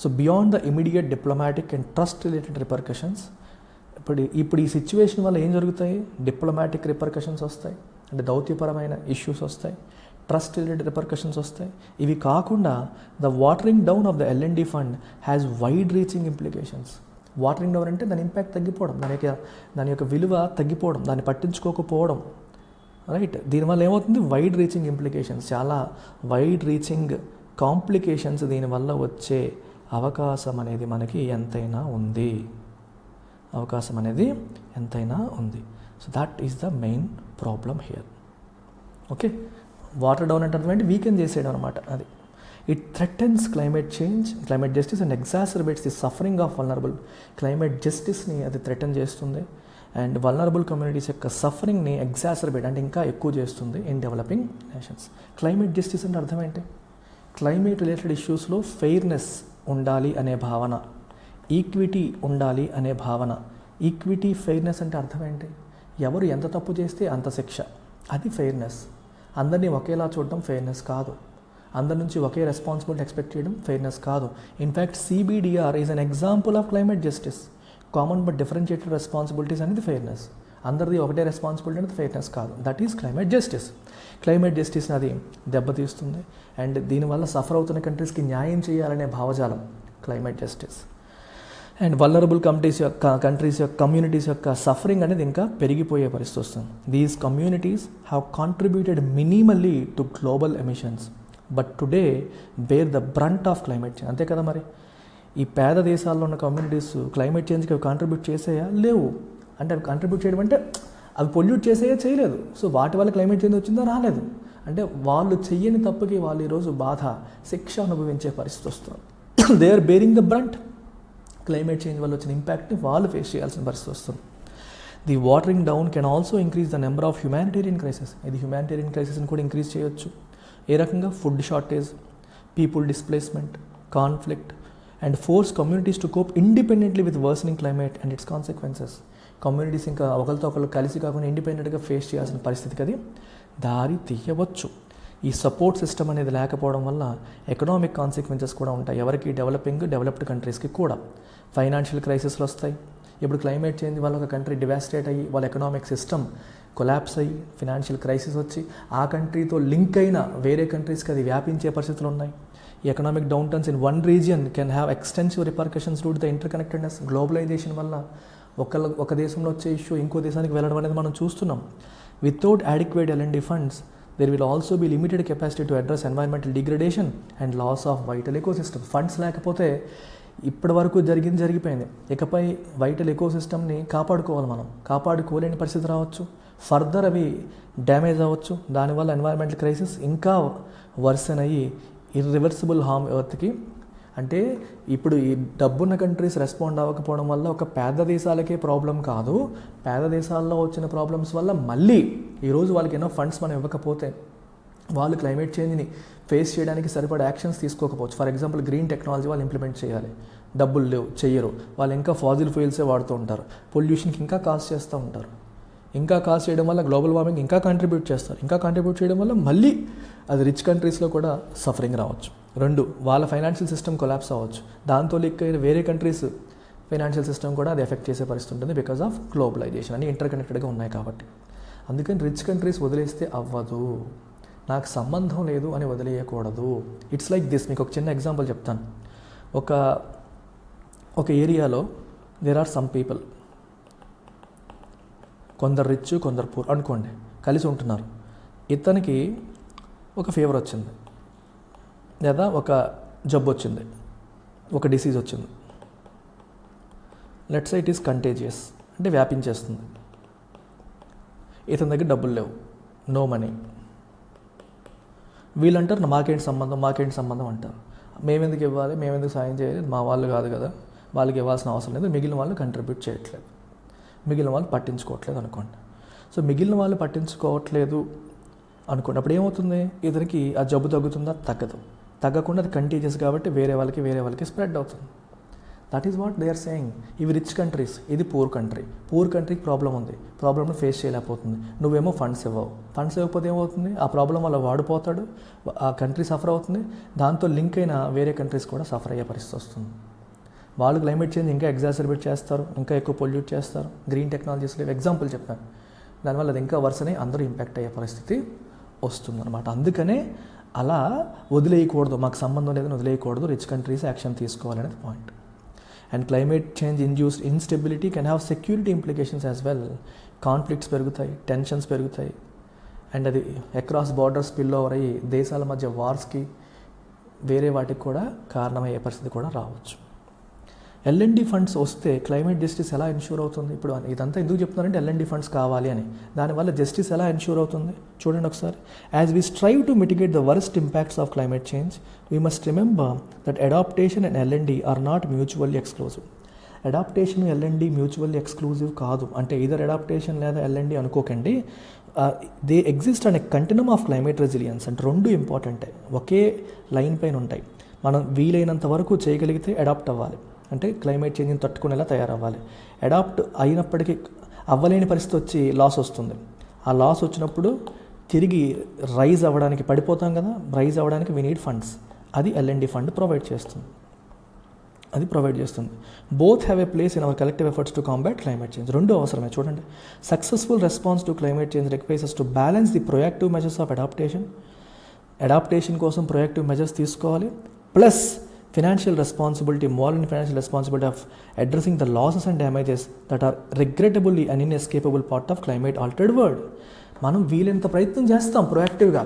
So beyond the immediate diplomatic and trust related repercussions, ఇప్పుడు ఈ సిచ్యువేషన్ వల్ల ఏం జరుగుతాయి? డిప్లొమాటిక్ రిపర్కషన్స్ వస్తాయి, అంటే దౌత్యపరమైన ఇష్యూస్ వస్తాయి, ట్రస్ట్ రిలేటెడ్ రిపర్కషన్స్ వస్తాయి. ఇవి కాకుండా the watering down of the L&D fund has wide reaching implications. Watering down అంటే దాని ఇంపాక్ట్ తగ్గిపోవడం, దాని యొక్క విలువ తగ్గిపోవడం, దాన్ని పట్టించుకోకపోవడం, రైట్? దీనివల్ల ఏమవుతుంది? వైడ్ రీచింగ్ ఇంప్లికేషన్స్, చాలా వైడ్ రీచింగ్ కాంప్లికేషన్స్ దీనివల్ల వచ్చే అవకాశం అనేది మనకి ఎంతైనా ఉంది. So that is the main problem here. Okay, water down అంటే అర్థం వీకెన్ చేసేయడం అనమాట. అది it threatens climate change, climate justice and exacerbates the suffering of vulnerable. Climate జస్టిస్ని అది థ్రెటన్ చేస్తుంది అండ్ వల్నరబుల్ కమ్యూనిటీస్ యొక్క సఫరింగ్ని ఎగ్జాసర్బేట్ అంటే ఇంకా ఎక్కువ చేస్తుంది in developing nations. Climate justice అంటే అర్థం ఏంటి? క్లైమేట్ రిలేటెడ్ ఇష్యూస్లో ఫెయిర్నెస్ ఉండాలి అనే భావన, ఈక్విటీ ఉండాలి అనే భావన. ఈక్విటీ, ఫెయిర్నెస్ అంటే అర్థం ఏంటి? ఎవరు ఎంత తప్పు చేస్తే అంత శిక్ష, అది ఫెయిర్నెస్. అందరినీ ఒకేలా చూడడం ఫెయిర్నెస్ కాదు. అందరి నుంచి ఒకే రెస్పాన్సిబిలిటీ ఎక్స్పెక్ట్ చేయడం ఫెయిర్నెస్ కాదు. In fact CBDR is an example of climate justice. Common but differentiated responsibilities అనేది ఫెయిర్నెస్. అందరిది ఒకటే రెస్పాన్సిబిలిటీ అనేది ఫెయిర్నెస్ కాదు. That is climate justice. Climate జస్టిస్ని అది దెబ్బతీస్తుంది అండ్ దీనివల్ల సఫర్ అవుతున్న కంట్రీస్కి న్యాయం చేయాలనే భావజాలం climate justice. And vulnerable countries యొక్క కమ్యూనిటీస్ యొక్క సఫరింగ్ అనేది ఇంకా పెరిగిపోయే పరిస్థితి వస్తుంది. These communities have contributed minimally to global emissions but today bear the brunt of climate change. అంతే కదా మరి, ఈ పేద దేశాల్లో ఉన్న కమ్యూనిటీస్ క్లైమేట్ చేంజ్కి అవి కాంట్రిబ్యూట్ చేసేయా? లేవు. అంటే అవి కాంట్రిబ్యూట్ చేయడం అంటే అవి పొల్యూట్ చేసేయా? చేయలేదు. సో వాటి వల్ల క్లైమేట్ చేంజ్ వచ్చిందో? రాలేదు. అంటే వాళ్ళు చెయ్యని తప్పుకి వాళ్ళు ఈరోజు బాధ, శిక్ష అనుభవించే పరిస్థితి వస్తుంది. They are bearing the brunt. Climate change వల్ల వచ్చిన ఇంపాక్ట్ని వాళ్ళు ఫేస్ చేయాల్సిన పరిస్థితి వస్తుంది. The watering down can also increase the number of humanitarian crisis. ఇది హ్యుమానిటేరియన్ క్రైసిస్ని కూడా ఇంక్రీజ్ చేయొచ్చు. ఏ రకంగా? Food shortage, people displacement, conflict and force communities to cope independently with worsening climate and its consequences. Communities ఇంకా ఒకరితో ఒకరు కలిసి కాకుండా ఇండిపెండెంట్గా ఫేస్ చేయాల్సిన పరిస్థితికి అది దారి తీయవచ్చు. ఈ సపోర్ట్ సిస్టమ్ అనేది లేకపోవడం వల్ల ఎకనామిక్ కాన్సిక్వెన్సెస్ కూడా ఉంటాయి. ఎవరికి? డెవలప్డ్ కంట్రీస్కి కూడా ఫైనాన్షియల్ క్రైసిస్లు వస్తాయి. ఇప్పుడు క్లైమేట్ చేంజ్ వల్ల ఒక కంట్రీ డివాస్టేట్ అయ్యి వాళ్ళ ఎకనామిక్ సిస్టమ్ కొలాప్స్ అయ్యి ఫినాన్షియల్ క్రైసిస్ వచ్చి ఆ కంట్రీతో లింక్ అయిన వేరే కంట్రీస్కి అది వ్యాపించే పరిస్థితులు ఉన్నాయి. ఈ economic downturns in one region can have extensive repercussions due to the interconnectedness. Globalization వల్ల ఒక దేశంలో వచ్చే ఇష్యూ ఇంకో దేశానికి వెళ్ళడం అనేది మనం చూస్తున్నాం. Without adequate L&D funds there will also be limited capacity to address environmental degradation and loss of vital ecosystem. Funds లేకపోతే ఇప్పటి వరకు జరిగిపోయింది. ఇకపై వైటల్ ఎకోసిస్టమ్ని కాపాడుకోవాలి. మనం కాపాడుకోలేని పరిస్థితి రావచ్చు. ఫర్దర్ అవి డ్యామేజ్ అవ్వచ్చు. దానివల్ల ఎన్వైరన్మెంటల్ క్రైసిస్ ఇంకా వర్సన్ అయ్యి ఇర్రివర్సిబుల్ హార్మ్ ఎర్త్కి. అంటే ఇప్పుడు ఈ డబ్బున్న కంట్రీస్ రెస్పాండ్ అవ్వకపోవడం వల్ల ఒక పేద దేశాలకే ప్రాబ్లం కాదు, పేద దేశాల్లో వచ్చిన ప్రాబ్లమ్స్ వల్ల మళ్ళీ ఈరోజు వాళ్ళకి ఎన్నో ఫండ్స్ మనం ఇవ్వకపోతే వాళ్ళు క్లైమేట్ చేంజ్ని ఫేస్ చేయడానికి సరిపడే యాక్షన్స్ తీసుకోకపోవచ్చు. ఫర్ ఎగ్జాంపుల్ గ్రీన్ టెక్నాలజీ వాళ్ళు ఇంప్లిమెంట్ చేయాలి, డబ్బులు లేవు, చెయ్యరు. వాళ్ళు ఇంకా ఫాజిల్ ఫ్యూయల్సే వాడుతూ ఉంటారు. పొల్యూషన్కి ఇంకా కాస్ట్ చేస్తూ ఉంటారు. ఇంకా కాస్ట్ చేయడం వల్ల గ్లోబల్ వార్మింగ్ ఇంకా కాంట్రిబ్యూట్ చేస్తారు. ఇంకా కాంట్రిబ్యూట్ చేయడం వల్ల మళ్ళీ అది రిచ్ కంట్రీస్లో కూడా సఫరింగ్ రావచ్చు. వాళ్ళ ఫైనాన్షియల్ సిస్టమ్ కొలాప్స్ అవ్వచ్చు. దాంతో లిక్ అయిన వేరే కంట్రీస్ ఫైనాన్షియల్ సిస్టమ్ కూడా అది ఎఫెక్ట్ చేసే పరిస్థితి ఉంటుంది. బికాస్ ఆఫ్ గ్లోబలైజేషన్ అన్ని ఇంటర్ కనెక్టెడ్గా ఉన్నాయి కాబట్టి. అందుకని రిచ్ కంట్రీస్ వదిలేస్తే అవ్వదు. నాకు సంబంధం లేదు అని వదిలేయకూడదు. It's like this. మీకు ఒక చిన్న ఎగ్జాంపుల్ చెప్తాను. ఒక ఏరియాలో దేర్ ఆర్ సమ్ పీపుల్, కొందరు రిచ్ కొందరు పూర్ అనుకోండి, కలిసి ఉంటున్నారు. ఇతనికి ఒక ఫీవర్ వచ్చింది, లేదా ఒక జబ్బు వచ్చింది, ఒక డిసీజ్ వచ్చింది. Let's say it is contagious, అంటే వ్యాపించేస్తుంది. ఇతని దగ్గర డబ్బులు లేవు, నో మనీ. వీళ్ళంటారు మాకేంటి సంబంధం అంటారు. మేమెందుకు ఇవ్వాలి, మేమెందుకు సాయం చేయాలి, మా వాళ్ళు కాదు కదా, వాళ్ళకి ఇవ్వాల్సిన అవసరం లేదు. మిగిలిన వాళ్ళు కంట్రిబ్యూట్ చేయట్లేదు, మిగిలిన వాళ్ళు పట్టించుకోవట్లేదు అనుకోండి. సో మిగిలిన వాళ్ళు పట్టించుకోవట్లేదు అనుకోండి, అప్పుడు ఏమవుతుంది, ఇతనికి ఆ జబ్బు తగ్గుతుందా? తగ్గకుండా అది కంటీజియస్ కాబట్టి వేరే వాళ్ళకి స్ప్రెడ్ అవుతుంది. That is what they are saying. ఇవి రిచ్ కంట్రీస్, ఇది పూర్ కంట్రీకి ప్రాబ్లం ఉంది, ప్రాబ్లమ్ని ఫేస్ చేయలేకపోతుంది. నువ్వేమో ఫండ్స్ ఇవ్వకపోతే ఏమవుతుంది, ఆ ప్రాబ్లం వల్ల వాడిపోతాడు, ఆ కంట్రీ సఫర్ అవుతుంది. దాంతో లింక్ అయిన వేరే కంట్రీస్ కూడా సఫర్ అయ్యే పరిస్థితి వస్తుంది. వాళ్ళు క్లైమేట్ చేంజ్ ఇంకా ఎగ్జాసర్బేట్ చేస్తారు, ఇంకా ఎక్కువ పొల్యూట్ చేస్తారు. గ్రీన్ టెక్నాలజీస్లో ఎగ్జాంపుల్ చెప్పాను. దానివల్ల అది ఇంకా వర్సనే అందరూ ఇంపాక్ట్ అయ్యే పరిస్థితి వస్తుందన్నమాట. అందుకనే అలా వదిలేయకూడదు, మాకు సంబంధం లేదని వదిలేయకూడదు, రిచ్ కంట్రీస్ యాక్షన్ తీసుకోవాలనేది point. And climate change induced instability can have security implications as well. Conflicts పెరుగుతాయి, టెన్షన్స్ పెరుగుతాయి, అండ్ అది అక్రాస్ బార్డర్స్ స్పిల్ ఓవర్ అయ్యి దేశాల మధ్య వార్స్కి, వేరే వాటికి కూడా కారణమయ్యే పరిస్థితి కూడా రావచ్చు. L&D ఫండ్స్ వస్తే క్లైమేట్ జస్టిస్ ఎలా ఎన్ష్యూర్ అవుతుంది? ఇప్పుడు ఇదంతా ఎందుకు చెప్తున్నారంటే L&D ఫండ్స్ కావాలి అని. దానివల్ల జస్టిస్ ఎలా ఎన్ష్యూర్ అవుతుంది చూడండి ఒకసారి. As we strive to mitigate the worst impacts of climate change, we must remember that adaptation and L&D are not mutually exclusive. Adaptation L&D mutually exclusive కాదు. అంటే ఇదర్ అడాప్టేషన్ లేదా L&D అనుకోకండి. They exist on a continuum of climate resilience. అంటే రెండు ఇంపార్టెంటే, ఒకే line పైన ఉంటాయి. మనం వీలైనంత వరకు చేయగలిగితే అడాప్ట్ అవ్వాలి, అంటే క్లైమేట్ చేంజ్ని తట్టుకునేలా తయారవ్వాలి. అడాప్ట్ అయినప్పటికీ అవ్వలేని పరిస్థితి వచ్చి లాస్ వస్తుంది. ఆ లాస్ వచ్చినప్పుడు తిరిగి రైజ్ అవ్వడానికి, పడిపోతాం కదా, రైజ్ అవ్వడానికి వీ నీడ్ ఫండ్స్. అది L&D ఫండ్ ప్రొవైడ్ చేస్తుంది. Both have a place in our collective efforts to combat climate change. రెండు అవసరమే చూడండి. Successful response to climate change requires us to balance the proactive measures of adaptation కోసం proactive measures తీసుకోవాలి, plus financial responsibility, moral and financial responsibility of addressing the losses and damages that are regrettably an inescapable part of climate altered world. మనం వీలైనంత ప్రయత్నం చేస్తాం ప్రొయాక్టివ్గా,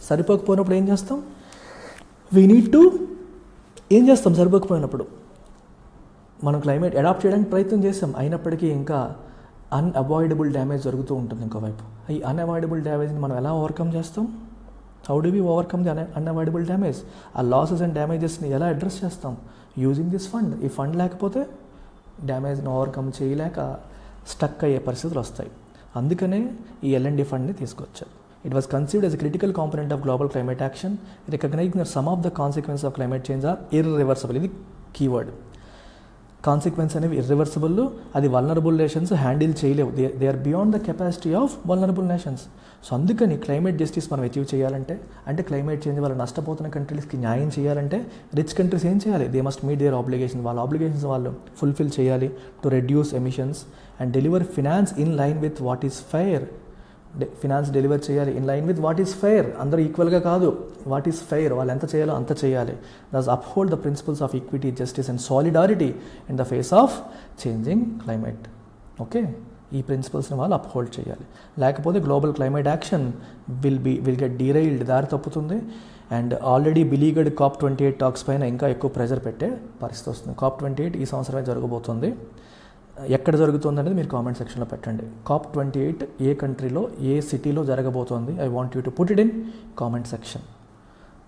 సరిపోకపోయినప్పుడు ఏం చేస్తాం, సరిపోకపోయినప్పుడు మనం climate adapt చేయడానికి ప్రయత్నం చేస్తాం, అయినప్పటికీ ఇంకా అన్అవాయిడబుల్ డ్యామేజ్ జరుగుతూ ఉంటుంది ఇంకోవైపు. ఈ అన్అవాయిడబుల్ డ్యామేజ్ని మనం ఎలా ఓవర్కమ్ చేస్తాం? How do we overcome the unavoidable damage? ఆ లాసెస్ అండ్ డ్యామేజెస్ని ఎలా అడ్రస్ చేస్తాం? Using this fund. ఈ ఫండ్ లేకపోతే డ్యామేజ్ని ఓవర్కమ్ చేయలేక స్టక్ అయ్యే పరిస్థితులు వస్తాయి. అందుకనే ఈ L&D ఫండ్ని తీసుకొచ్చారు. It was conceived as a critical component of global climate action, recognising that some of the consequence of climate change are irreversible. ఇది కీవర్డ్. కాన్సిక్వెన్స్ అనేవి ఇర్రివర్సబుల్, అది వల్నరబుల్ నేషన్స్ హ్యాండిల్ చేయలేవు. They are beyond the capacity of vulnerable nations. So అందుకని climate justice మనం achieve చేయాలంటే, అంటే climate change వల్ల నష్టపోతున్న కంట్రీస్కి న్యాయం చేయాలంటే రిచ్ కంట్రీస్ ఏం చేయాలి? They must meet their obligation. వాళ్ళ ఆబ్లిగేషన్స్ వాళ్ళు ఫుల్ఫిల్ చేయాలి to reduce emissions and deliver finance in line with what is fair. Finance deliver చేయాలి in line with what is fair. అందరూ ఈక్వల్గా కాదు, వాట్ ఈస్ ఫెయిర్, వాళ్ళు ఎంత చేయాలో అంత చేయాలి. Thus uphold the principles of equity, justice and solidarity in the face of changing climate. Okay, ఈ ప్రిన్సిపల్స్ని వాళ్ళు అప్హోల్డ్ చేయాలి. లేకపోతే global climate action will get derailed, దారి తప్పుతుంది. అండ్ ఆల్రెడీ బిలీగడ్ COP28 టాక్స్ పైన ఇంకా ఎక్కువ ప్రెజర్ పెట్టే పరిస్థితి వస్తుంది. COP28 ఈ సంవత్సరమే జరగబోతుంది. ఎక్కడ జరుగుతుంది అనేది మీరు కామెంట్ సెక్షన్లో పెట్టండి. COP28 ఏ కంట్రీలో, ఏ సిటీలో జరగబోతోంది? I want you to put it in comment section.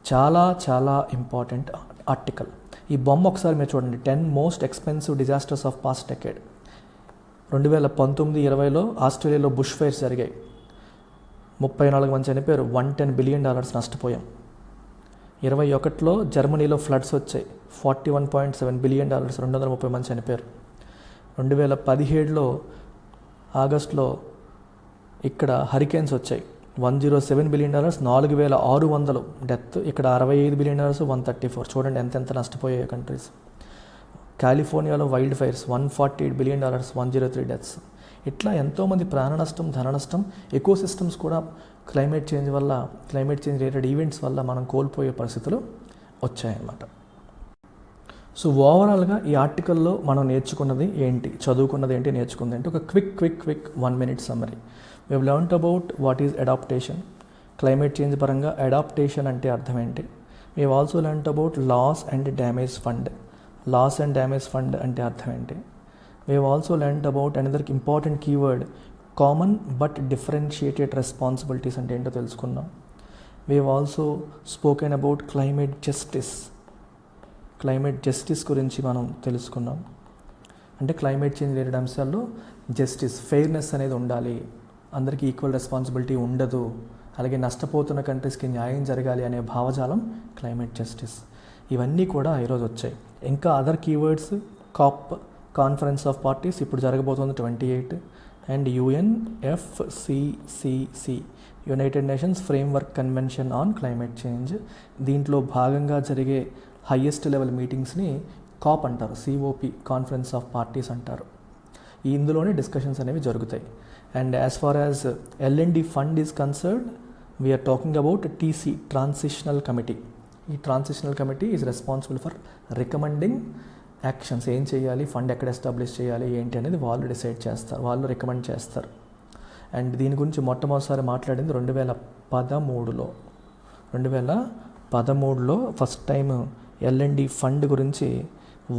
చాలా చాలా ఇంపార్టెంట్ ఆర్టికల్. ఈ బొమ్మ ఒకసారి మీరు చూడండి. 10 most expensive disasters of past decade. 2019-20లో ఆస్ట్రేలియాలో బుష్ ఫైర్స్ జరిగాయి. 34 మంది చనిపోయారు, $110 బిలియన్ నష్టపోయాం. 21లో జర్మనీలో ఫ్లడ్స్ వచ్చాయి, $41.7 బిలియన్, 230 మంది చనిపోయారు. 2017లో ఆగస్టులో ఇక్కడ హరికేన్స్ వచ్చాయి, $107 బిలియన్, 4,600 డెత్. ఇక్కడ $65 బిలియన్, 134. చూడండి ఎంత నష్టపోయాయి కంట్రీస్. కాలిఫోర్నియాలో వైల్డ్ ఫైర్స్, $148 బిలియన్, 103 డెత్స్. ఇట్లా ఎంతోమంది ప్రాణ నష్టం, ధన నష్టం, ఎకోసిస్టమ్స్ కూడా క్లైమేట్ చేంజ్ రిలేటెడ్ ఈవెంట్స్ వల్ల మనం కోల్పోయే పరిస్థితులు వచ్చాయన్నమాట. సో ఓవరాల్గా ఈ ఆర్టికల్లో మనం నేర్చుకున్నది ఏంటి, చదువుకున్నది ఏంటి, నేర్చుకున్నది ఏంటి, ఒక quick 1 minute summary. We have learned about what is adaptation, climate change పరంగా అడాప్టేషన్ అంటే అర్థం ఏంటి. We have also learned about loss and damage fund అంటే అర్థం ఏంటి. We have also learned about another important keyword common but differentiated responsibilities అంటే ఏంటో తెలుసుకున్నాం. We have also spoken about climate justice గురించి మనం తెలుసుకున్నాం. అంటే క్లైమేట్ చేంజ్ రిలేటెడ్ అంశాల్లో జస్టిస్, ఫెయిర్నెస్ అనేది ఉండాలి, అందరికీ ఈక్వల్ రెస్పాన్సిబిలిటీ ఉండదు, అలాగే నష్టపోతున్న కంట్రీస్కి న్యాయం జరగాలి అనే భావజాలం క్లైమేట్ జస్టిస్. ఇవన్నీ కూడా ఈరోజు వచ్చాయి. ఇంకా other keywords COP, Conference of Parties, ఇప్పుడు జరగబోతుంది 28, and UNFCCC, United Nations framework convention on climate Change. దీంట్లో భాగంగా జరిగే హయ్యెస్ట్ లెవెల్ మీటింగ్స్ని కాప్ అంటారు, COP, కాన్ఫరెన్స్ ఆఫ్ పార్టీస్ అంటారు. ఇందులోనే డిస్కషన్స్ అనేవి జరుగుతాయి. And as far as L&D fund is concerned, we are talking about TC, transitional committee. ఈ transitional committee is responsible for recommending actions, ఏం చేయాలి, ఫండ్ ఎక్కడ ఎస్టాబ్లిష్ చేయాలి ఏంటి అనేది వాళ్ళు డిసైడ్ చేస్తారు, వాళ్ళు రికమెండ్ చేస్తారు. అండ్ దీని గురించి మొట్టమొదటిసారి మాట్లాడింది 2013లో ఫస్ట్ టైం L&D ఫండ్ గురించి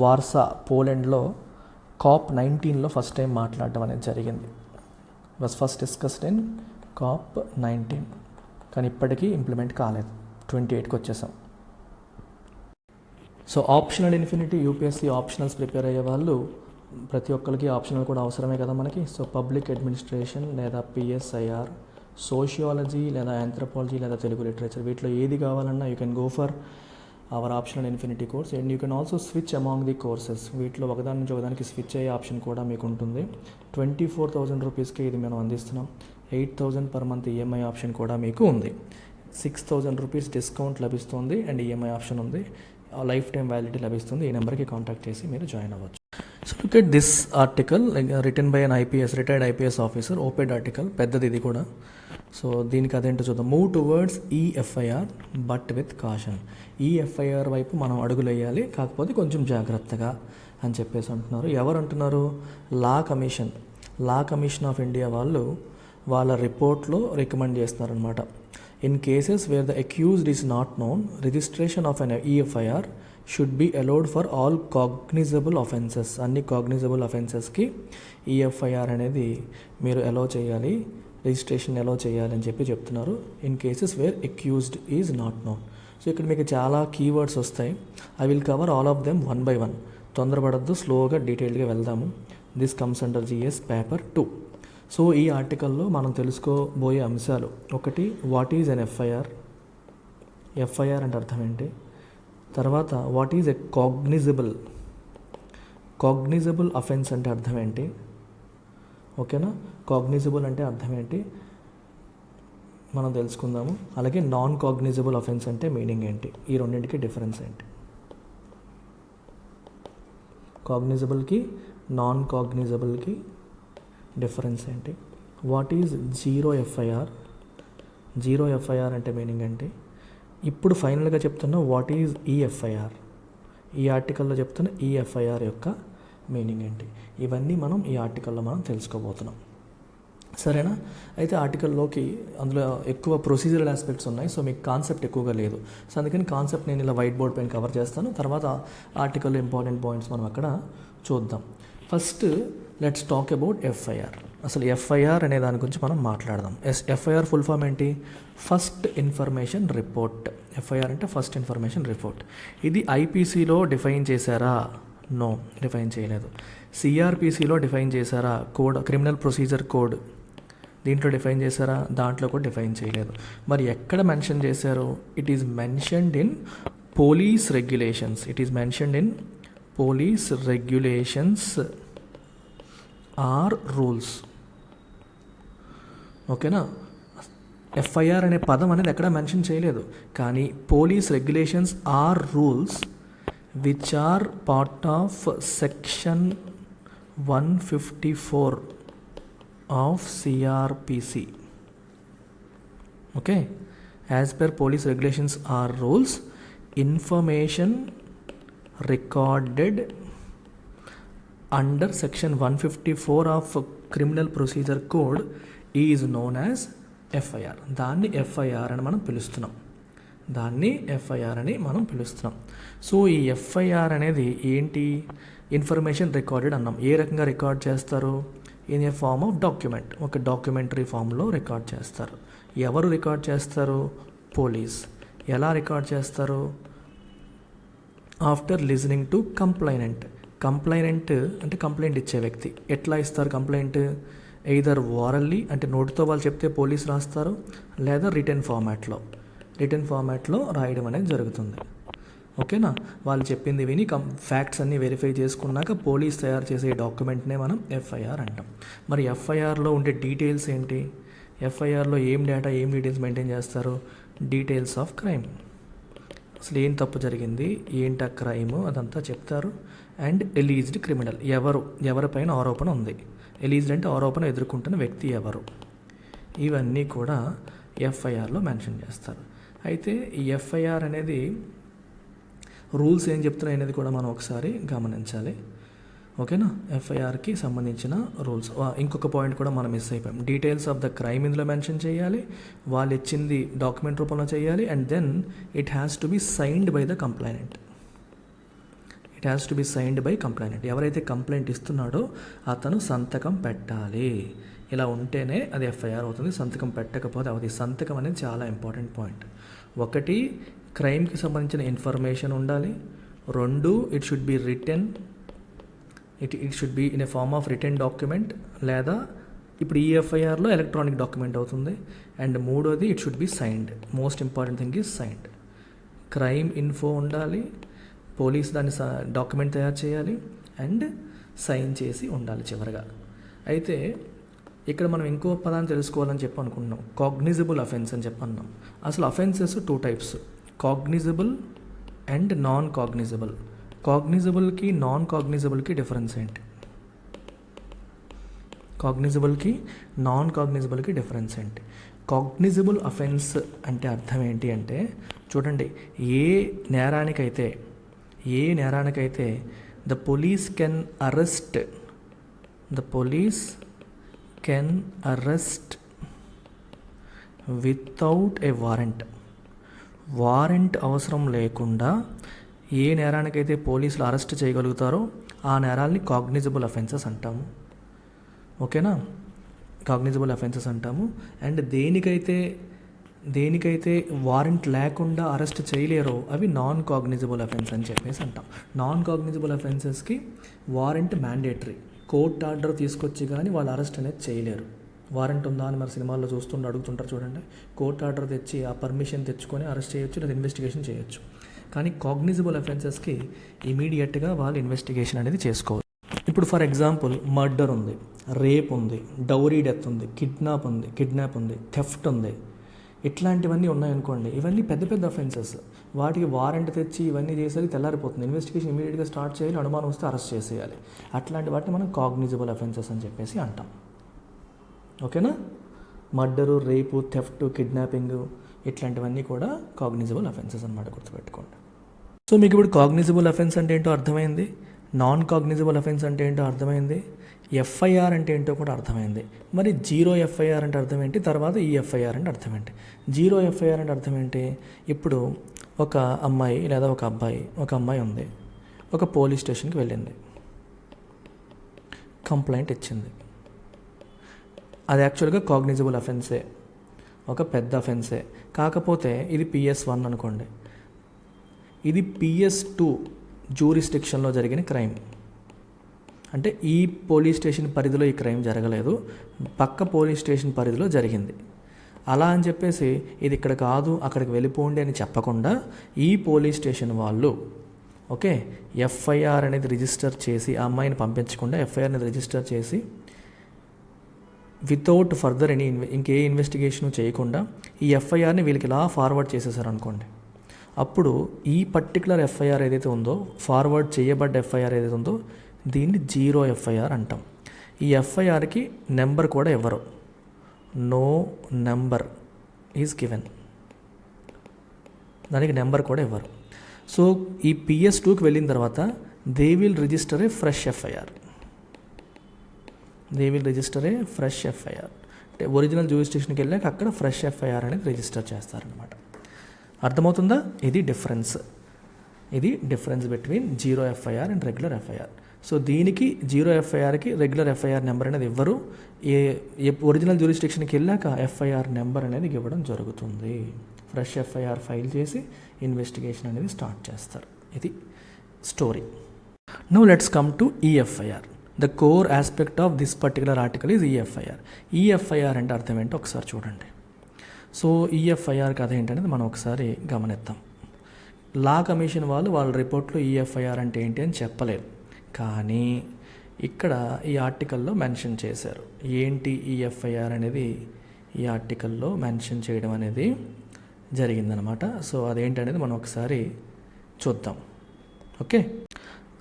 వార్సా, పోలాండ్లో COP19లో ఫస్ట్ టైం మాట్లాడడం అనేది జరిగింది. Was first discussed in COP19, కానీ ఇప్పటికీ ఇంప్లిమెంట్ కాలేదు. 28కి వచ్చేసాం. So optional infinity, UPSC optionals prepare అయ్యే వాళ్ళు ప్రతి ఒక్కరికి ఆప్షనల్ కూడా అవసరమే కదా మనకి. సో పబ్లిక్ అడ్మినిస్ట్రేషన్ లేదా PSIR, సోషియాలజీ లేదా ఆంథ్రోపాలజీ లేదా తెలుగు లిటరేచర్, వీటిలో ఏది కావాలన్నా you can go for hour optional infinity course. And you can also switch among the courses, వీటిలో ఒకదాని నుంచి ఒకదానికి స్విచ్ అయ్యే ఆప్షన్ కూడా మీకు ఉంటుంది. 24,000 రూపీస్కి ఇది మనం అందిస్తున్నాం. 8,000 per month EMI ఆప్షన్ కూడా మీకు ఉంది. 6,000 రూపీస్ డిస్కౌంట్ లభిస్తుంది అండ్ EMI ఆప్షన్ ఉంది. లైఫ్ టైం వ్యాలిడిటీ లభిస్తుంది. ఈ నెంబర్కి కాంటాక్ట్ చేసి మీరు జాయిన్ అవ్వచ్చు. So look at this article written by an retired IPS officer, oped article, పెద్దది ఇది కూడా. సో దీనికి అదేంటో చూద్దాం. Move towards EFIR but with caution. EFIR వైపు మనం అడుగులు వేయాలి, కాకపోతే కొంచెం జాగ్రత్తగా అని చెప్పేసి అంటున్నారు. ఎవరు అంటున్నారు? లా కమిషన్ ఆఫ్ ఇండియా వాళ్ళు వాళ్ళ రిపోర్ట్లో రికమెండ్ చేస్తున్నారనమాట. In cases where the accused is not known, registration of an EFIR should be allowed for all cognisable offences. అన్ని కాగ్నిజబుల్ అఫెన్సెస్కి EFIR అనేది మీరు అలౌ చేయాలి, రిజిస్ట్రేషన్ అలౌ చేయాలి అని చెప్తున్నారు. In cases where accused is not known. So ఇక్కడ మీకు చాలా కీవర్డ్స్ వస్తాయి. I will cover all of them 1 by 1. తొందరపడద్దు, స్లోగా డీటెయిల్గా వెళ్దాము. This comes under GS paper 2. So ఈ ఆర్టికల్లో మనం తెలుసుకోబోయే అంశాలు: ఒకటి, వాట్ ఈజ్ అన్ FIR అంటే అర్థం ఏంటి. తర్వాత what is a cognisable offence అంటే అర్థం ఏంటి. ఓకేనా, కాగ్నిజబుల్ అంటే అర్థం ఏంటి మనం తెలుసుకుందాము. అలాగే నాన్ కాగ్నిజబుల్ అఫెన్స్ అంటే మీనింగ్ ఏంటి, ఈ రెండింటికి డిఫరెన్స్ ఏంటి, కాగ్నిజబుల్కి నాన్ కాగ్నిజబుల్కి డిఫరెన్స్ ఏంటి. వాట్ ఈజ్ జీరో ఎఫ్ఐఆర్ అంటే మీనింగ్ ఏంటి. ఇప్పుడు ఫైనల్గా చెప్తున్నా వాట్ ఈజ్ EFIR, ఈ ఆర్టికల్లో చెప్తున్న EFIR యొక్క మీనింగ్ ఏంటి. ఇవన్నీ మనం ఈ ఆర్టికల్లో మనం తెలుసుకోబోతున్నాం. సరేనా? అయితే ఆర్టికల్లోకి అందులో ఎక్కువ ప్రొసీజరల్ ఆస్పెక్ట్స్ ఉన్నాయి. సో మీకు కాన్సెప్ట్ ఎక్కువగా లేదు. సో అందుకని కాన్సెప్ట్ నేను ఇలా వైట్ బోర్డ్ పైన కవర్ చేస్తాను. తర్వాత ఆర్టికల్లో ఇంపార్టెంట్ పాయింట్స్ మనం అక్కడ చూద్దాం. First let's talk about FIR. అసలు FIR అనే దాని గురించి మనం మాట్లాడదాం. FIR ఫుల్ ఫామ్ ఏంటి? First information report. FIR అంటే ఫస్ట్ ఇన్ఫర్మేషన్ రిపోర్ట్. ఇది IPCలో డిఫైన్ చేశారా? నో, డిఫైన్ చేయలేదు. CRPCలో డిఫైన్ చేశారా? కోడ్, క్రిమినల్ ప్రొసీజర్ కోడ్, దీంట్లో డిఫైన్ చేశారా? దాంట్లో కూడా డిఫైన్ చేయలేదు. మరి ఎక్కడ మెన్షన్ చేశారు? It is mentioned in police regulations or rules. ఓకేనా? FIR అనే పదం అనేది ఎక్కడ మెన్షన్ చేయలేదు, కానీ police regulations or rules which are part of section 154 of CRPC. Okay, as per police regulations or rules, information recorded under section 154 of criminal procedure code is known as FIR. దాన్ని FIR అని మనం పిలుస్తున్నాం. So ఈ FIR అనేది ఏంటి? Information recorded అన్నాం. ఏ రకంగా record చేస్తారు? In a form of document, ఒక డాక్యుమెంటరీ ఫామ్లో రికార్డ్ చేస్తారు. ఎవరు రికార్డ్ చేస్తారు? పోలీస్. ఎలా రికార్డ్ చేస్తారు? After listening to complainant. Complainant అంటే కంప్లైంట్ ఇచ్చే వ్యక్తి. ఎట్లా ఇస్తారు కంప్లైంట్? ఎయిదర్ వారల్లీ అంటే నోటితో వాళ్ళు చెప్తే పోలీస్ రాస్తారు, లేదా రిటర్న్ ఫార్మాట్లో రాయడం అనేది జరుగుతుంది. ఓకేనా? వాళ్ళు చెప్పింది విని ఫ్యాక్ట్స్ అన్నీ వెరిఫై చేసుకున్నాక పోలీస్ తయారు చేసే డాక్యుమెంట్నే మనం ఎఫ్ఐఆర్ అంటాం. మరి ఎఫ్ఐఆర్లో ఉండే డీటెయిల్స్ ఏంటి? ఎఫ్ఐఆర్లో ఏం డేటా, ఏం డీటెయిల్స్ మెయింటైన్ చేస్తారు? డీటెయిల్స్ ఆఫ్ క్రైమ్, అసలు ఏం తప్పు జరిగింది, ఏంటి ఆ క్రైమ్, అదంతా చెప్తారు. అండ్ ఎలీజ్డ్ క్రిమినల్, ఎవరిపైన ఆరోపణ ఉంది. ఎలీజ్డ్ అంటే ఆరోపణ ఎదుర్కొంటున్న వ్యక్తి ఎవరు, ఇవన్నీ కూడా ఎఫ్ఐఆర్లో మెన్షన్ చేస్తారు. అయితే ఈ ఎఫ్ఐఆర్ అనేది రూల్స్ ఏం చెప్తున్నాయి అనేది కూడా మనం ఒకసారి గమనించాలి. ఓకేనా? ఎఫ్ఐఆర్కి సంబంధించిన రూల్స్. ఇంకొక పాయింట్ కూడా మనం మిస్ అయిపోయాం. డీటెయిల్స్ ఆఫ్ ద క్రైమ్ ఇందులో మెన్షన్ చేయాలి, వాళ్ళు ఇచ్చింది డాక్యుమెంట్ రూపంలో చేయాలి. And then it has to be signed by the complainant. ఎవరైతే కంప్లైంట్ ఇస్తున్నాడో అతను సంతకం పెట్టాలి. ఇలా ఉంటేనే అది ఎఫ్ఐఆర్ అవుతుంది. సంతకం పెట్టకపోతే అవుతుంది. సంతకం అనేది చాలా ఇంపార్టెంట్ పాయింట్. ఒకటి, క్రైమ్కి సంబంధించిన ఇన్ఫర్మేషన్ ఉండాలి. 2, it should be written, it should be in a form of written document, లేదా ఇప్పుడు ఈ ఎఫ్ఐఆర్లో ఎలక్ట్రానిక్ డాక్యుమెంట్ అవుతుంది. అండ్ 3వది, it should be signed. Most important thing is signed. Crime info ఉండాలి, పోలీస్ దాన్ని డాక్యుమెంట్ తయారు చేయాలి, అండ్ సైన్ చేసి ఉండాలి చివరిగా. అయితే ఇక్కడ మనం ఇంకో పదాన్ని తెలుసుకోవాలని చెప్పి అనుకుంటున్నాం. కాగ్నిజబుల్ అఫెన్స్ అని చెప్పన్నాం. అసలు offences 2 types, cognizable and non cognizable. కాగ్నిజబుల్కి నాన్ కాగ్నిజబుల్కి డిఫరెన్స్ ఏంటి? కాగ్నిజబుల్ అఫెన్స్ అంటే అర్థం ఏంటి అంటే, చూడండి, ఏ నేరానికైతే the police can arrest without a warrant అవసరం లేకుండా ఏ నేరానికైతే పోలీసులు అరెస్ట్ చేయగలుగుతారో ఆ నేరాల్ని కాగ్నిజబుల్ అఫెన్సెస్ అంటాము. ఓకేనా? కాగ్నిజబుల్ అఫెన్సెస్ అంటాము. అండ్ దేనికైతే వారెంట్ లేకుండా అరెస్ట్ చేయలేరో అవి నాన్ కాగ్నిజబుల్ అఫెన్స్ అని చెప్పేసి అంటాం. నాన్ కాగ్నిజబుల్ అఫెన్సెస్కి వారెంట్ మ్యాండేటరీ. కోర్ట్ ఆర్డర్ తీసుకొచ్చి కానీ వాళ్ళు అరెస్ట్ అనేది చేయలేరు. వారెంట్ ఉందా అని మరి సినిమాల్లో అడుగుతుంటారు చూడండి. కోర్ట్ ఆర్డర్ తెచ్చి ఆ పర్మిషన్ తెచ్చుకొని అరెస్ట్ చేయొచ్చు, లేదా ఇన్వెస్టిగేషన్ చేయొచ్చు. కానీ కాగ్నిజబుల్ అఫెన్సెస్కి ఇమీడియట్గా వాళ్ళు ఇన్వెస్టిగేషన్ అనేది చేసుకోవచ్చు. ఇప్పుడు ఫర్ ఎగ్జాంపుల్ మర్డర్ ఉంది, రేప్ ఉంది, డౌరీ డెత్ ఉంది, కిడ్నాప్ ఉంది, థెఫ్ట్ ఉంది, ఇట్లాంటివన్నీ ఉన్నాయనుకోండి. ఇవన్నీ పెద్ద పెద్ద అఫెన్సెస్. వాటికి వారెంట్ తెచ్చి ఇవన్నీ చేసేది తెల్లారిపోతుంది. ఇన్వెస్టిగేషన్ ఇమీడియట్గా స్టార్ట్ చేయాలి, అనుమానం వస్తే అరెస్ట్ చేసేయాలి. అట్లాంటి వాటిని మనం కాగ్నిజబుల్ అఫెన్సెస్ అని చెప్పేసి అంటాం. ఓకేనా? మర్డరు, రేపు, థెఫ్ట్, కిడ్నాపింగ్ ఇట్లాంటివన్నీ కూడా కాగ్నిజబుల్ అఫెన్సెస్ అన్నమాట, గుర్తుపెట్టుకోండి. సో మీకు ఇప్పుడు కాగ్నిజబుల్ అఫెన్స్ అంటే ఏంటో అర్థమైంది, నాన్ కాగ్నిజబుల్ అఫెన్స్ అంటే ఏంటో అర్థమైంది, ఎఫ్ఐఆర్ అంటే ఏంటో కూడా అర్థమైంది. మరి జీరో ఎఫ్ఐఆర్ అంటే అర్థం ఏంటి, తర్వాత ఈ ఎఫ్ఐఆర్ అంటే అర్థం ఏంటి? జీరో ఎఫ్ఐఆర్ అంటే అర్థం ఏంటి? ఇప్పుడు ఒక అమ్మాయి లేదా ఒక అమ్మాయి ఉంది, ఒక పోలీస్ స్టేషన్కి వెళ్ళింది, కంప్లైంట్ ఇచ్చింది. అది యాక్చువల్గా కాగ్నిజబుల్ అఫెన్సే, ఒక పెద్ద అఫెన్సే. కాకపోతే ఇది PS1 అనుకోండి, ఇది PS2 జ్యూరిస్డిక్షన్లో జరిగిన క్రైమ్. అంటే ఈ పోలీస్ స్టేషన్ పరిధిలో ఈ క్రైమ్ జరగలేదు, పక్క పోలీస్ స్టేషన్ పరిధిలో జరిగింది. అలా అని చెప్పేసి ఇది ఇక్కడ కాదు అక్కడికి వెళ్ళిపోండి అని చెప్పకుండా ఈ పోలీస్ స్టేషన్ వాళ్ళు ఓకే ఎఫ్ఐఆర్ అనేది రిజిస్టర్ చేసి, ఆ అమ్మాయిని పంపించకుండా ఎఫ్ఐఆర్ అనేది రిజిస్టర్ చేసి వితౌట్ ఫర్దర్ ఇంకే ఇన్వెస్టిగేషన్ చేయకుండా ఈ ఎఫ్ఐఆర్ని వీళ్ళకి ఇలా ఫార్వర్డ్ చేసేసారు అనుకోండి. అప్పుడు ఈ పర్టికులర్ ఎఫ్ఐఆర్ ఏదైతే ఉందో, ఫార్వర్డ్ చేయబడ్డ ఎఫ్ఐఆర్ ఏదైతే ఉందో, దీన్ని జీరో ఎఫ్ఐఆర్ అంటాం. ఈ ఎఫ్ఐఆర్కి నెంబర్ కూడా ఇవ్వరు, నో నెంబర్ ఈజ్ గివెన్, దానికి నెంబర్ కూడా ఇవ్వరు. సో ఈ PS2కి వెళ్ళిన తర్వాత they will register A fresh FIR, అంటే ఒరిజినల్ జ్యూరిస్డిక్షన్కి వెళ్ళాక అక్కడ ఫ్రెష్ ఎఫ్ఐఆర్ అనేది రిజిస్టర్ చేస్తారనమాట. అర్థమవుతుందా? ఇది difference between zero FIR and regular FIR. So దీనికి జీరో ఎఫ్ఐఆర్కి రెగ్యులర్ ఎఫ్ఐఆర్ నెంబర్ అనేది ఇవ్వరు. ఒరిజినల్ జ్యూరిస్డిక్షన్కి వెళ్ళాక ఎఫ్ఐఆర్ నెంబర్ అనేది ఇవ్వడం జరుగుతుంది. ఫ్రెష్ ఎఫ్ఐఆర్ ఫైల్ చేసి ఇన్వెస్టిగేషన్ అనేది స్టార్ట్ చేస్తారు. ఇది story. Now let's come to e-FIR. The core aspect of this particular article is e-FIR. E-FIR అంటే అర్థం ఏంటో ఒకసారి చూడండి. సో ఈఎఫ్ఐఆర్ కథ ఏంటనేది మనం ఒకసారి గమనిద్దాం. లా కమిషన్ వాళ్ళ రిపోర్ట్లో ఈఎఫ్ఐఆర్ అంటే ఏంటి అని చెప్పలేదు, కానీ ఇక్కడ ఈ ఆర్టికల్లో మెన్షన్ చేశారు. ఏంటి ఈఎఫ్ఐఆర్ అనేది ఈ ఆర్టికల్లో మెన్షన్ చేయడం అనేది జరిగిందనమాట. సో అదేంటనేది మనం ఒకసారి చూద్దాం. ఓకే,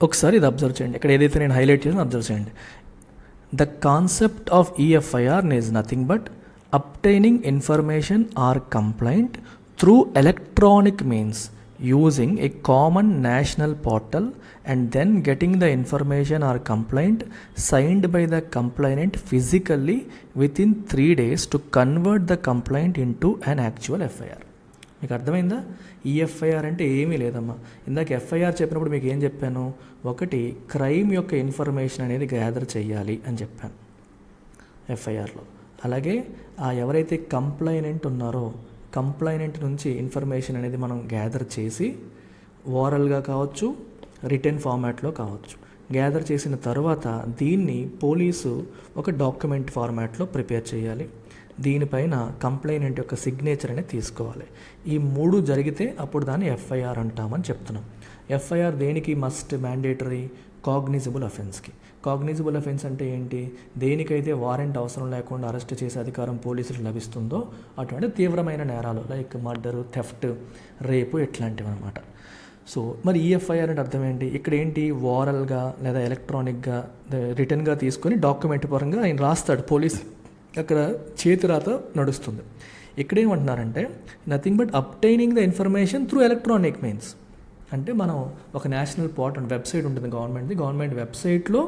ఒకసారి ఇది అబ్జర్వ్ చేయండి. ఇక్కడ ఏదైతే నేను హైలైట్ చేసిన అబ్జర్వ్ చేయండి. The concept of EFIR is nothing but obtaining information or complaint through electronic means using a common national portal and then getting the information or complaint signed by the complainant physically within 3 days to convert the complaint into an actual FIR. మీకు అర్థమైందా? E-FIR అంటే ఏమీ లేదమ్మా. ఇందాక FIR చెప్పినప్పుడు మీకు ఏం చెప్పాను? ఒకటి, క్రైమ్ యొక్క ఇన్ఫర్మేషన్ అనేది గ్యాదర్ చేయాలి అని చెప్పాను ఎఫ్ఐఆర్లో. అలాగే ఎవరైతే కంప్లైనెంట్ ఉన్నారో కంప్లైనెంట్ నుంచి ఇన్ఫర్మేషన్ అనేది మనం గ్యాదర్ చేసి ఓరల్గా కావచ్చు, రిటర్న్ ఫార్మాట్లో కావచ్చు, గ్యాదర్ చేసిన తర్వాత దీన్ని పోలీసు ఒక డాక్యుమెంట్ ఫార్మాట్లో ప్రిపేర్ చేయాలి. దీనిపైన కంప్లైనెంట్ యొక్క సిగ్నేచర్ అనేది తీసుకోవాలి. ఈ 3 జరిగితే అప్పుడు దాన్ని ఎఫ్ఐఆర్ అంటామని చెప్తున్నాం. ఎఫ్ఐఆర్ దేనికి మస్ట్ మ్యాండేటరీ? కాగ్నిజబుల్ అఫెన్స్కి. కాగ్నిజబుల్ అఫెన్స్ అంటే ఏంటి? దేనికైతే వారెంట్ అవసరం లేకుండా అరెస్ట్ చేసే అధికారం పోలీసులకు లభిస్తుందో అటువంటి తీవ్రమైన నేరాలు లైక్ మర్డరు, థెఫ్ట్, రేపు ఇట్లాంటివి అనమాట. సో మరి ఈఎఫ్ఐఆర్ అంటే అర్థం ఏంటి? ఇక్కడ ఏంటి? ఓరల్గా లేదా ఎలక్ట్రానిక్గా రిటర్న్గా తీసుకొని డాక్యుమెంట్ పరంగా ఆయన రాస్తాడు పోలీస్, అక్కడ చేతిరాత నడుస్తుంది. ఇక్కడ ఏమంటున్నారంటే nothing but obtaining the information through electronic means. అంటే మనం ఒక నేషనల్ పోర్టల్ వెబ్సైట్ ఉంటుంది గవర్నమెంట్ వెబ్సైట్లో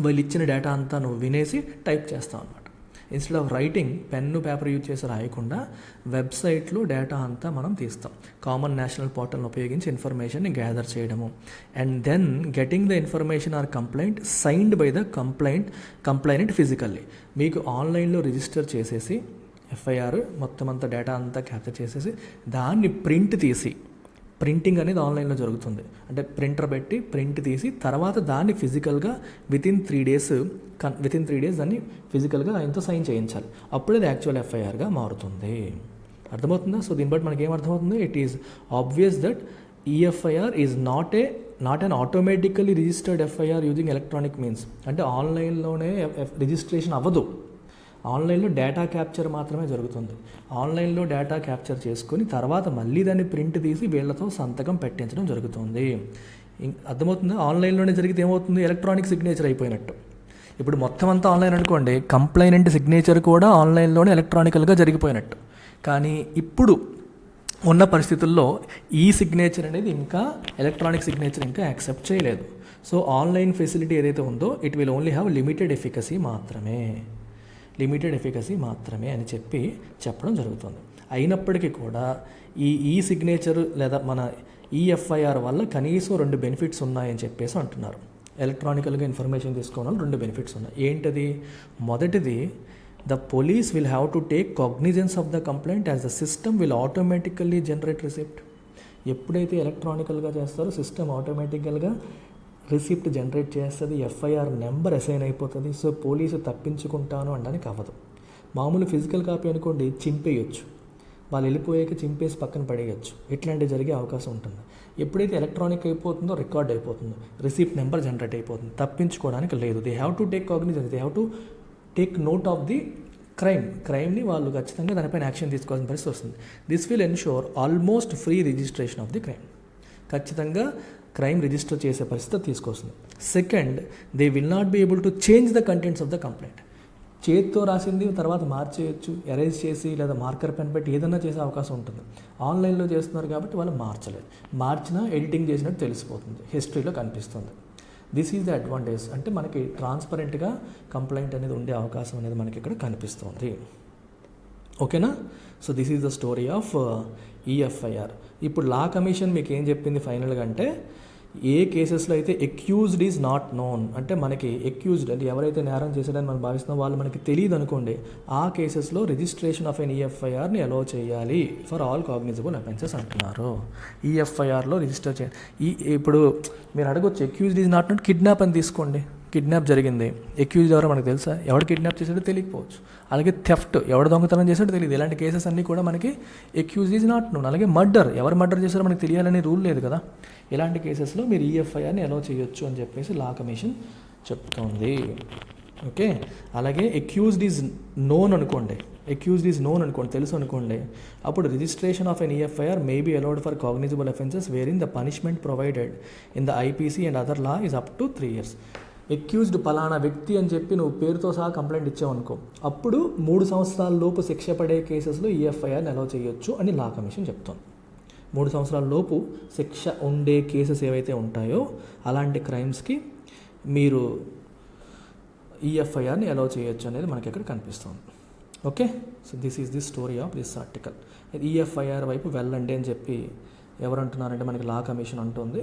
వాళ్ళు ఇచ్చిన డేటా అంతా నువ్వు వినేసి టైప్ చేస్తావు అనమాట. Instead of writing pen paper use చేసి రాయకుండా వెబ్సైట్లో డేటా అంతా మనం తీస్తాం. కామన్ నేషనల్ పోర్టల్ని ఉపయోగించి ఇన్ఫర్మేషన్ని గ్యాదర్ చేయడము and then getting the information or complaint signed by the complainant physically. మీకు ఆన్లైన్లో రిజిస్టర్ చేసేసి ఎఫ్ఐఆర్ మొత్తం అంతా డేటా అంతా క్యాప్చర్ చేసేసి దాన్ని ప్రింటింగ్ అనేది ఆన్లైన్లో జరుగుతుంది. అంటే ప్రింటర్ పెట్టి ప్రింట్ తీసి తర్వాత దాన్ని ఫిజికల్గా వితిన్ 3 days దాన్ని ఫిజికల్గా ఆయనతో సైన్ చేయించాలి. అప్పుడే అది యాక్చువల్ ఎఫ్ఐఆర్గా మారుతుంది. అర్థమవుతుందా? సో దీన్ని బట్టి మనకి ఏమర్థమవుతుంది? It is obvious that EFIR is not an automatically registered FIR using electronic means. అంటే ఆన్లైన్లోనే రిజిస్ట్రేషన్ అవ్వదు. ఆన్లైన్లో డేటా క్యాప్చర్ మాత్రమే జరుగుతుంది. ఆన్లైన్లో డేటా క్యాప్చర్ చేసుకొని తర్వాత మళ్ళీ దాన్ని ప్రింట్ తీసి వీళ్ళతో సంతకం పెట్టించడం జరుగుతుంది. అర్థమవుతుందా? ఆన్లైన్లోనే జరిగితే ఏమవుతుంది? ఎలక్ట్రానిక్ సిగ్నేచర్ అయిపోయినట్టు. ఇప్పుడు మొత్తం అంతా ఆన్లైన్ అనుకోండి, కంప్లైనెంట్ సిగ్నేచర్ కూడా ఆన్లైన్లోనే ఎలక్ట్రానికల్గా జరిగిపోయినట్టు. కానీ ఇప్పుడు ఉన్న పరిస్థితుల్లో ఈ సిగ్నేచర్ అనేది ఇంకా ఎలక్ట్రానిక్ సిగ్నేచర్ ఇంకా యాక్సెప్ట్ చేయలేదు. సో ఆన్లైన్ ఫెసిలిటీ ఏదైతే ఉందో it will only have limited efficacy మాత్రమే అని చెప్పడం జరుగుతుంది. అయినప్పటికీ కూడా ఈ సిగ్నేచర్ లేదా మన ఈఎఫ్ఐఆర్ వల్ల కనీసం 2 బెనిఫిట్స్ ఉన్నాయని చెప్పేసి అంటున్నారు. ఎలక్ట్రానికల్గా ఇన్ఫర్మేషన్ తీసుకోవడం వల్ల 2 బెనిఫిట్స్ ఉన్నాయి. ఏంటది? మొదటిది, the police will have to take cognizance of the complaint as the system will automatically generate receipt. ఎప్పుడైతే ఎలక్ట్రానికల్గా చేస్తారో సిస్టమ్ ఆటోమేటికల్గా రిసిప్ట్ జనరేట్ చేస్తుంది, ఎఫ్ఐఆర్ నెంబర్ అసైన్ అయిపోతుంది. సో పోలీసు తప్పించుకుంటాను అనడానికి అవ్వదు. మామూలు ఫిజికల్ కాపీ అనుకోండి, చింపేయచ్చు, వాళ్ళు వెళ్ళిపోయాక చింపేసి పక్కన పడేయచ్చు, ఇట్లాంటివి జరిగే అవకాశం ఉంటుంది. ఎప్పుడైతే ఎలక్ట్రానిక్ అయిపోతుందో రికార్డ్ అయిపోతుందో రిసిప్ట్ నెంబర్ జనరేట్ అయిపోతుంది, తప్పించుకోవడానికి లేదు. They have to take cognizance, they have to take note of the క్రైమ్ని వాళ్ళు ఖచ్చితంగా దానిపైన యాక్షన్ తీసుకోవాల్సిన పరిస్థితి వస్తుంది. This will ensure almost free registration of the crime. ఖచ్చితంగా క్రైమ్ రిజిస్టర్ చేసే పరిస్థితి తీసుకొస్తుంది. Second, they will not be able to change the contents of the complaint. చేతితో రాసింది తర్వాత మార్చేయచ్చు, ఎరేజ్ చేసి లేదా మార్కర్ పెన్ పెట్టి ఏదైనా చేసే అవకాశం ఉంటుంది. ఆన్లైన్లో చేస్తున్నారు కాబట్టి వాళ్ళు మార్చలేదు, మార్చినా ఎడిటింగ్ చేసినట్టు తెలిసిపోతుంది, హిస్టరీలో కనిపిస్తుంది. This is the advantage. అంటే మనకి ట్రాన్స్పరెంట్గా కంప్లైంట్ అనేది ఉండే అవకాశం అనేది మనకి ఇక్కడ కనిపిస్తుంది. ఓకేనా? So this is the story of e-FIR. ఇప్పుడు లా కమిషన్ మీకు ఏం చెప్పింది ఫైనల్గా అంటే, ఏ కేసెస్లో అయితే ఎక్యూజ్డ్ ఈజ్ నాట్ నోన్, అంటే మనకి ఎక్యూజ్డ్ అంటే ఎవరైతే నేరం చేశాడని మనం భావిస్తున్నాం వాళ్ళు మనకి తెలియదు అనుకోండి, ఆ కేసెస్లో రిజిస్ట్రేషన్ ఆఫ్ ఎన్ ఈఎఫ్ఐఆర్ని అలో చేయాలి ఫర్ ఆల్ కాగ్నిజబుల్ అఫెన్సెస్ అంటున్నారు. ఈఎఫ్ఐఆర్లో రిజిస్టర్ చేయాలి. ఇప్పుడు మీరు అడగొచ్చు, accused is not known, kidnap అని తీసుకోండి. కిడ్నాప్ జరిగింది, ఎక్యూజ్డ్ ఎవరో మనకు తెలుసా? ఎవడు కిడ్నాప్ చేసాడో తెలియకపోవచ్చు. అలాగే థెఫ్ట్, ఎవడు దొంగతనం చేసాడో తెలియదు. ఇలాంటి కేసెస్ అన్నీ కూడా మనకి ఎక్యూజ్డ్ ఈజ్ నాట్ నోన్. అలాగే మర్డర్, ఎవరు మర్డర్ చేశారో మనకి తెలియాలనే రూల్ లేదు కదా. ఇలాంటి కేసెస్లో మీరు ఈఎఫ్ఐఆర్ని అలో చేయొచ్చు అని చెప్పేసి లా కమిషన్ చెప్తోంది. ఓకే. అలాగే ఎక్యూజ్డ్ ఈజ్ నోన్ అనుకోండి, తెలుసు అనుకోండి, అప్పుడు registration of an eFIR may be allowed for cognizable offences where in the punishment provided in the IPC and other law is up to 3 years. Accused పలానా వ్యక్తి అని చెప్పి నువ్వు పేరుతో సహా కంప్లైంట్ ఇచ్చావు అనుకో, అప్పుడు 3 సంవత్సరాల లోపు శిక్ష పడే కేసెస్లో ఈఎఫ్ఐఆర్ని అలౌ చేయొచ్చు అని లా కమిషన్ చెప్తోంది. 3 సంవత్సరాల లోపు శిక్ష ఉండే కేసెస్ ఏవైతే ఉంటాయో అలాంటి క్రైమ్స్కి మీరు ఈఎఫ్ఐఆర్ని అలౌ చేయొచ్చు అనేది మనకి ఇక్కడ కనిపిస్తుంది. Okay. So this is the story of this article. E-FIR వైపు వెళ్ళండి అని చెప్పి ఎవరు అంటున్నారంటే మనకి లా కమిషన్ అంటుంది.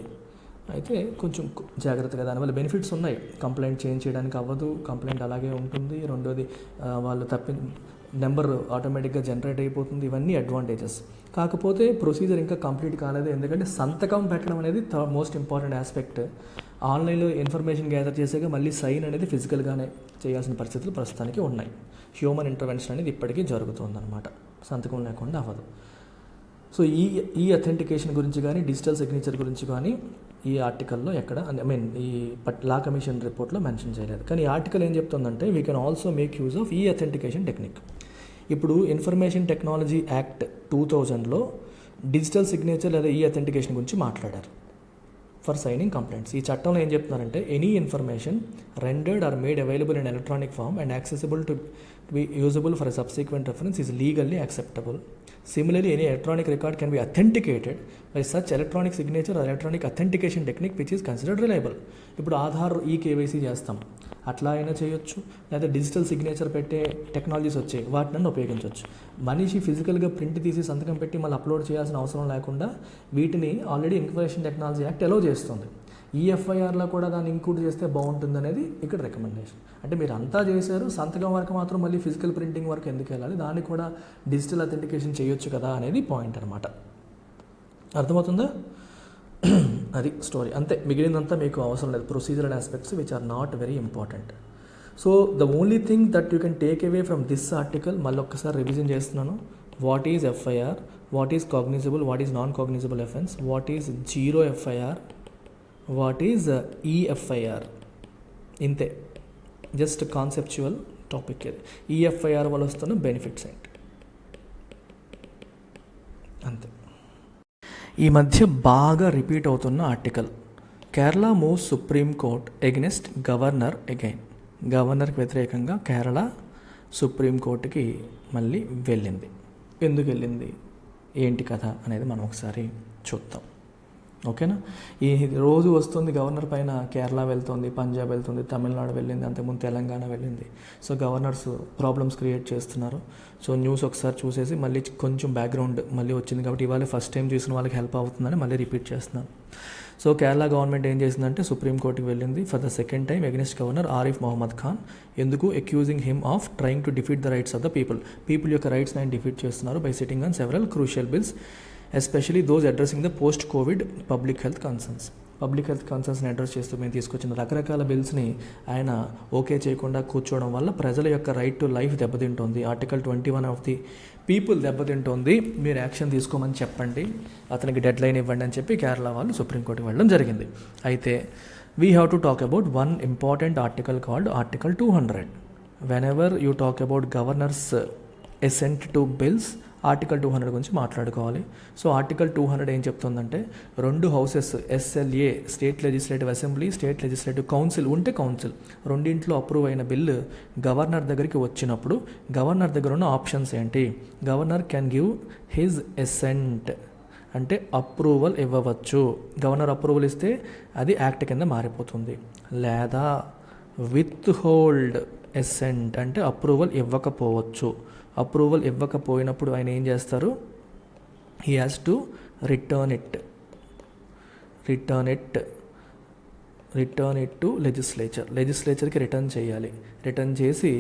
అయితే కొంచెం జాగ్రత్తగా, దానివల్ల బెనిఫిట్స్ ఉన్నాయి. కంప్లైంట్ చేంజ్ చేయడానికి అవ్వదు, కంప్లైంట్ అలాగే ఉంటుంది. రెండోది వాళ్ళు నెంబర్ ఆటోమేటిక్గా జనరేట్ అయిపోతుంది. ఇవన్నీ అడ్వాంటేజెస్. కాకపోతే ప్రొసీజర్ ఇంకా కంప్లీట్ కాలేదు, ఎందుకంటే సంతకం పెట్టడం అనేది మోస్ట్ ఇంపార్టెంట్ ఆస్పెక్ట్. ఆన్లైన్లో ఇన్ఫర్మేషన్ గ్యాదర్ చేసాక మళ్ళీ సైన్ అనేది ఫిజికల్గానే చేయాల్సిన పరిస్థితులు ప్రస్తుతానికి ఉన్నాయి. హ్యూమన్ ఇంటర్వెన్షన్ అనేది ఇప్పటికీ జరుగుతుందన్నమాట, సంతకం లేకుండా అవ్వదు. సో ఈ అథెంటికేషన్ గురించి కానీ డిజిటల్ సిగ్నేచర్ గురించి కానీ ఈ ఆర్టికల్లో ఎక్కడ ఈ లా కమిషన్ రిపోర్ట్లో మెన్షన్ చేయలేదు. కానీ ఈ ఆర్టికల్ ఏం చెప్తుందంటే, we can also make use of ఈ అథెంటికేషన్ టెక్నిక్. ఇప్పుడు ఇన్ఫర్మేషన్ టెక్నాలజీ యాక్ట్ 2000లో డిజిటల్ సిగ్నేచర్ లేదా ఈ అథెంటికేషన్ గురించి మాట్లాడారు ఫర్ సైనింగ్ కంప్లైంట్స్. ఈ చట్టంలో ఏం చెప్తున్నారంటే, any information rendered or made available in electronic form and accessible to be usable for a subsequent reference is legally acceptable. Similarly, any electronic record can be authenticated by such electronic signature or electronic authentication technique which is considered reliable. ఇప్పుడు Aadhaar eKYC చేస్తాం, అట్లా అయినా చేయొచ్చు, లేదా digital signature పెట్టే technologies వచ్చాయి, వాటిని ఉపయోగించవచ్చు. మనిషి ఫిజికల్గా ప్రింట్ తీసి సంతకం పెట్టి మళ్ళీ అప్లోడ్ చేయాల్సిన అవసరం లేకుండా వీటిని already information technology act allow చేస్తుంది. ఈఎఫ్ఐఆర్లో కూడా దాన్ని ఇంక్లూడ్ చేస్తే బాగుంటుంది అనేది ఇక్కడ రికమెండేషన్. అంటే మీరు అంతా చేశారు, సంతకం వరకు మాత్రం మళ్ళీ ఫిజికల్ ప్రింటింగ్ వరకు ఎందుకు వెళ్ళాలి, దాన్ని కూడా డిజిటల్ అథెంటికేషన్ చేయొచ్చు కదా అనేది పాయింట్ అనమాట. అర్థమవుతుందా? అది స్టోరీ. అంతే, మిగిలినంతా మీకు అవసరం లేదు. Procedural aspects which are not very important. So the only thing that you can take away from this article, మళ్ళీ ఒక్కసారి రివిజన్ చేస్తున్నాను. What is FIR, what is cognizable, what is non cognizable offence, what is zero FIR, what is eFIR. ఇంతే, just conceptual topic ఇది. EFIR వల్ల వస్తున్న benefits ఏంటి, అంతే. ఈ మధ్య బాగా రిపీట్ అవుతున్న article, Kerala moves Supreme Court against governor again. గవర్నర్కి వ్యతిరేకంగా కేరళ సుప్రీం కోర్టుకి మళ్ళీ వెళ్ళింది. ఎందుకు వెళ్ళింది, ఏంటి కథ అనేది మనం ఒకసారి చూద్దాం. ఓకేనా? ఈ రోజు వస్తుంది గవర్నర్ పైన, కేరళ వెళ్తుంది, పంజాబ్ వెళ్తుంది, తమిళనాడు వెళ్ళింది, అంతకుముందు తెలంగాణ వెళ్ళింది. సో గవర్నర్స్ ప్రాబ్లమ్స్ క్రియేట్ చేస్తున్నారు. సో న్యూస్ ఒకసారి చూసేసి మళ్ళీ కొంచెం బ్యాక్గ్రౌండ్ మళ్ళీ వచ్చింది కాబట్టి ఇవాళ ఫస్ట్ టైం చూసిన వాళ్ళకి హెల్ప్ అవుతుందని మళ్ళీ రిపీట్ చేస్తున్నాను. సో కేరళ గవర్నమెంట్ ఏం చేసిందంటే సుప్రీంకోర్టుకి వెళ్ళింది for the second time against governor Arif Mohammad Khan. ఎందుకు? Accusing him of trying to defeat the rights of the people యొక్క రైట్స్ని ఆయన డిఫీట్ చేస్తున్నారు by sitting on several crucial bills, especially those addressing the post covid public health కన్సర్న్స్ని address చేస్తూ మేము తీసుకొచ్చిన రకరకాల బిల్స్ని ఆయన ఓకే చేయకుండా కూర్చోవడం వల్ల ప్రజల యొక్క రైట్ టు లైఫ్ దెబ్బతింటోంది. ఆర్టికల్ 21 ఆఫ్ ది పీపుల్ దెబ్బతింటోంది, మీరు యాక్షన్ తీసుకోమని చెప్పండి, అతనికి డెడ్ లైన్ ఇవ్వండి అని చెప్పి కేరళ వాళ్ళు సుప్రీంకోర్టుకి వెళ్ళడం జరిగింది. అయితే we have to talk about one important article called article 200. When ever you talk about governors assent to bills article 200 గురించి మాట్లాడుకోవాలి. సో ఆర్టికల్ 200 ఏం చెప్తుందంటే, 2 houses SLA state legislative assembly, state legislative council ఉంటే కౌన్సిల్ రెండింట్లో అప్రూవ్ అయిన bill governor దగ్గరికి వచ్చినప్పుడు governor దగ్గర ఉన్న ఆప్షన్స్ ఏంటి? Governor can give his Accent అంటే అప్రూవల్ ఇవ్వవచ్చు. గవర్నర్ అప్రూవల్ ఇస్తే అది యాక్ట్ కింద మారిపోతుంది. లేదా విత్ హోల్డ్ ఎసెంట్ అంటే అప్రూవల్ ఇవ్వకపోవచ్చు. అప్రూవల్ ఇవ్వకపోయినప్పుడు ఆయన ఏం చేస్తారు? He has to return it to లెజిస్లేచర్కి రిటర్న్ చేయాలి. రిటర్న్ చేసి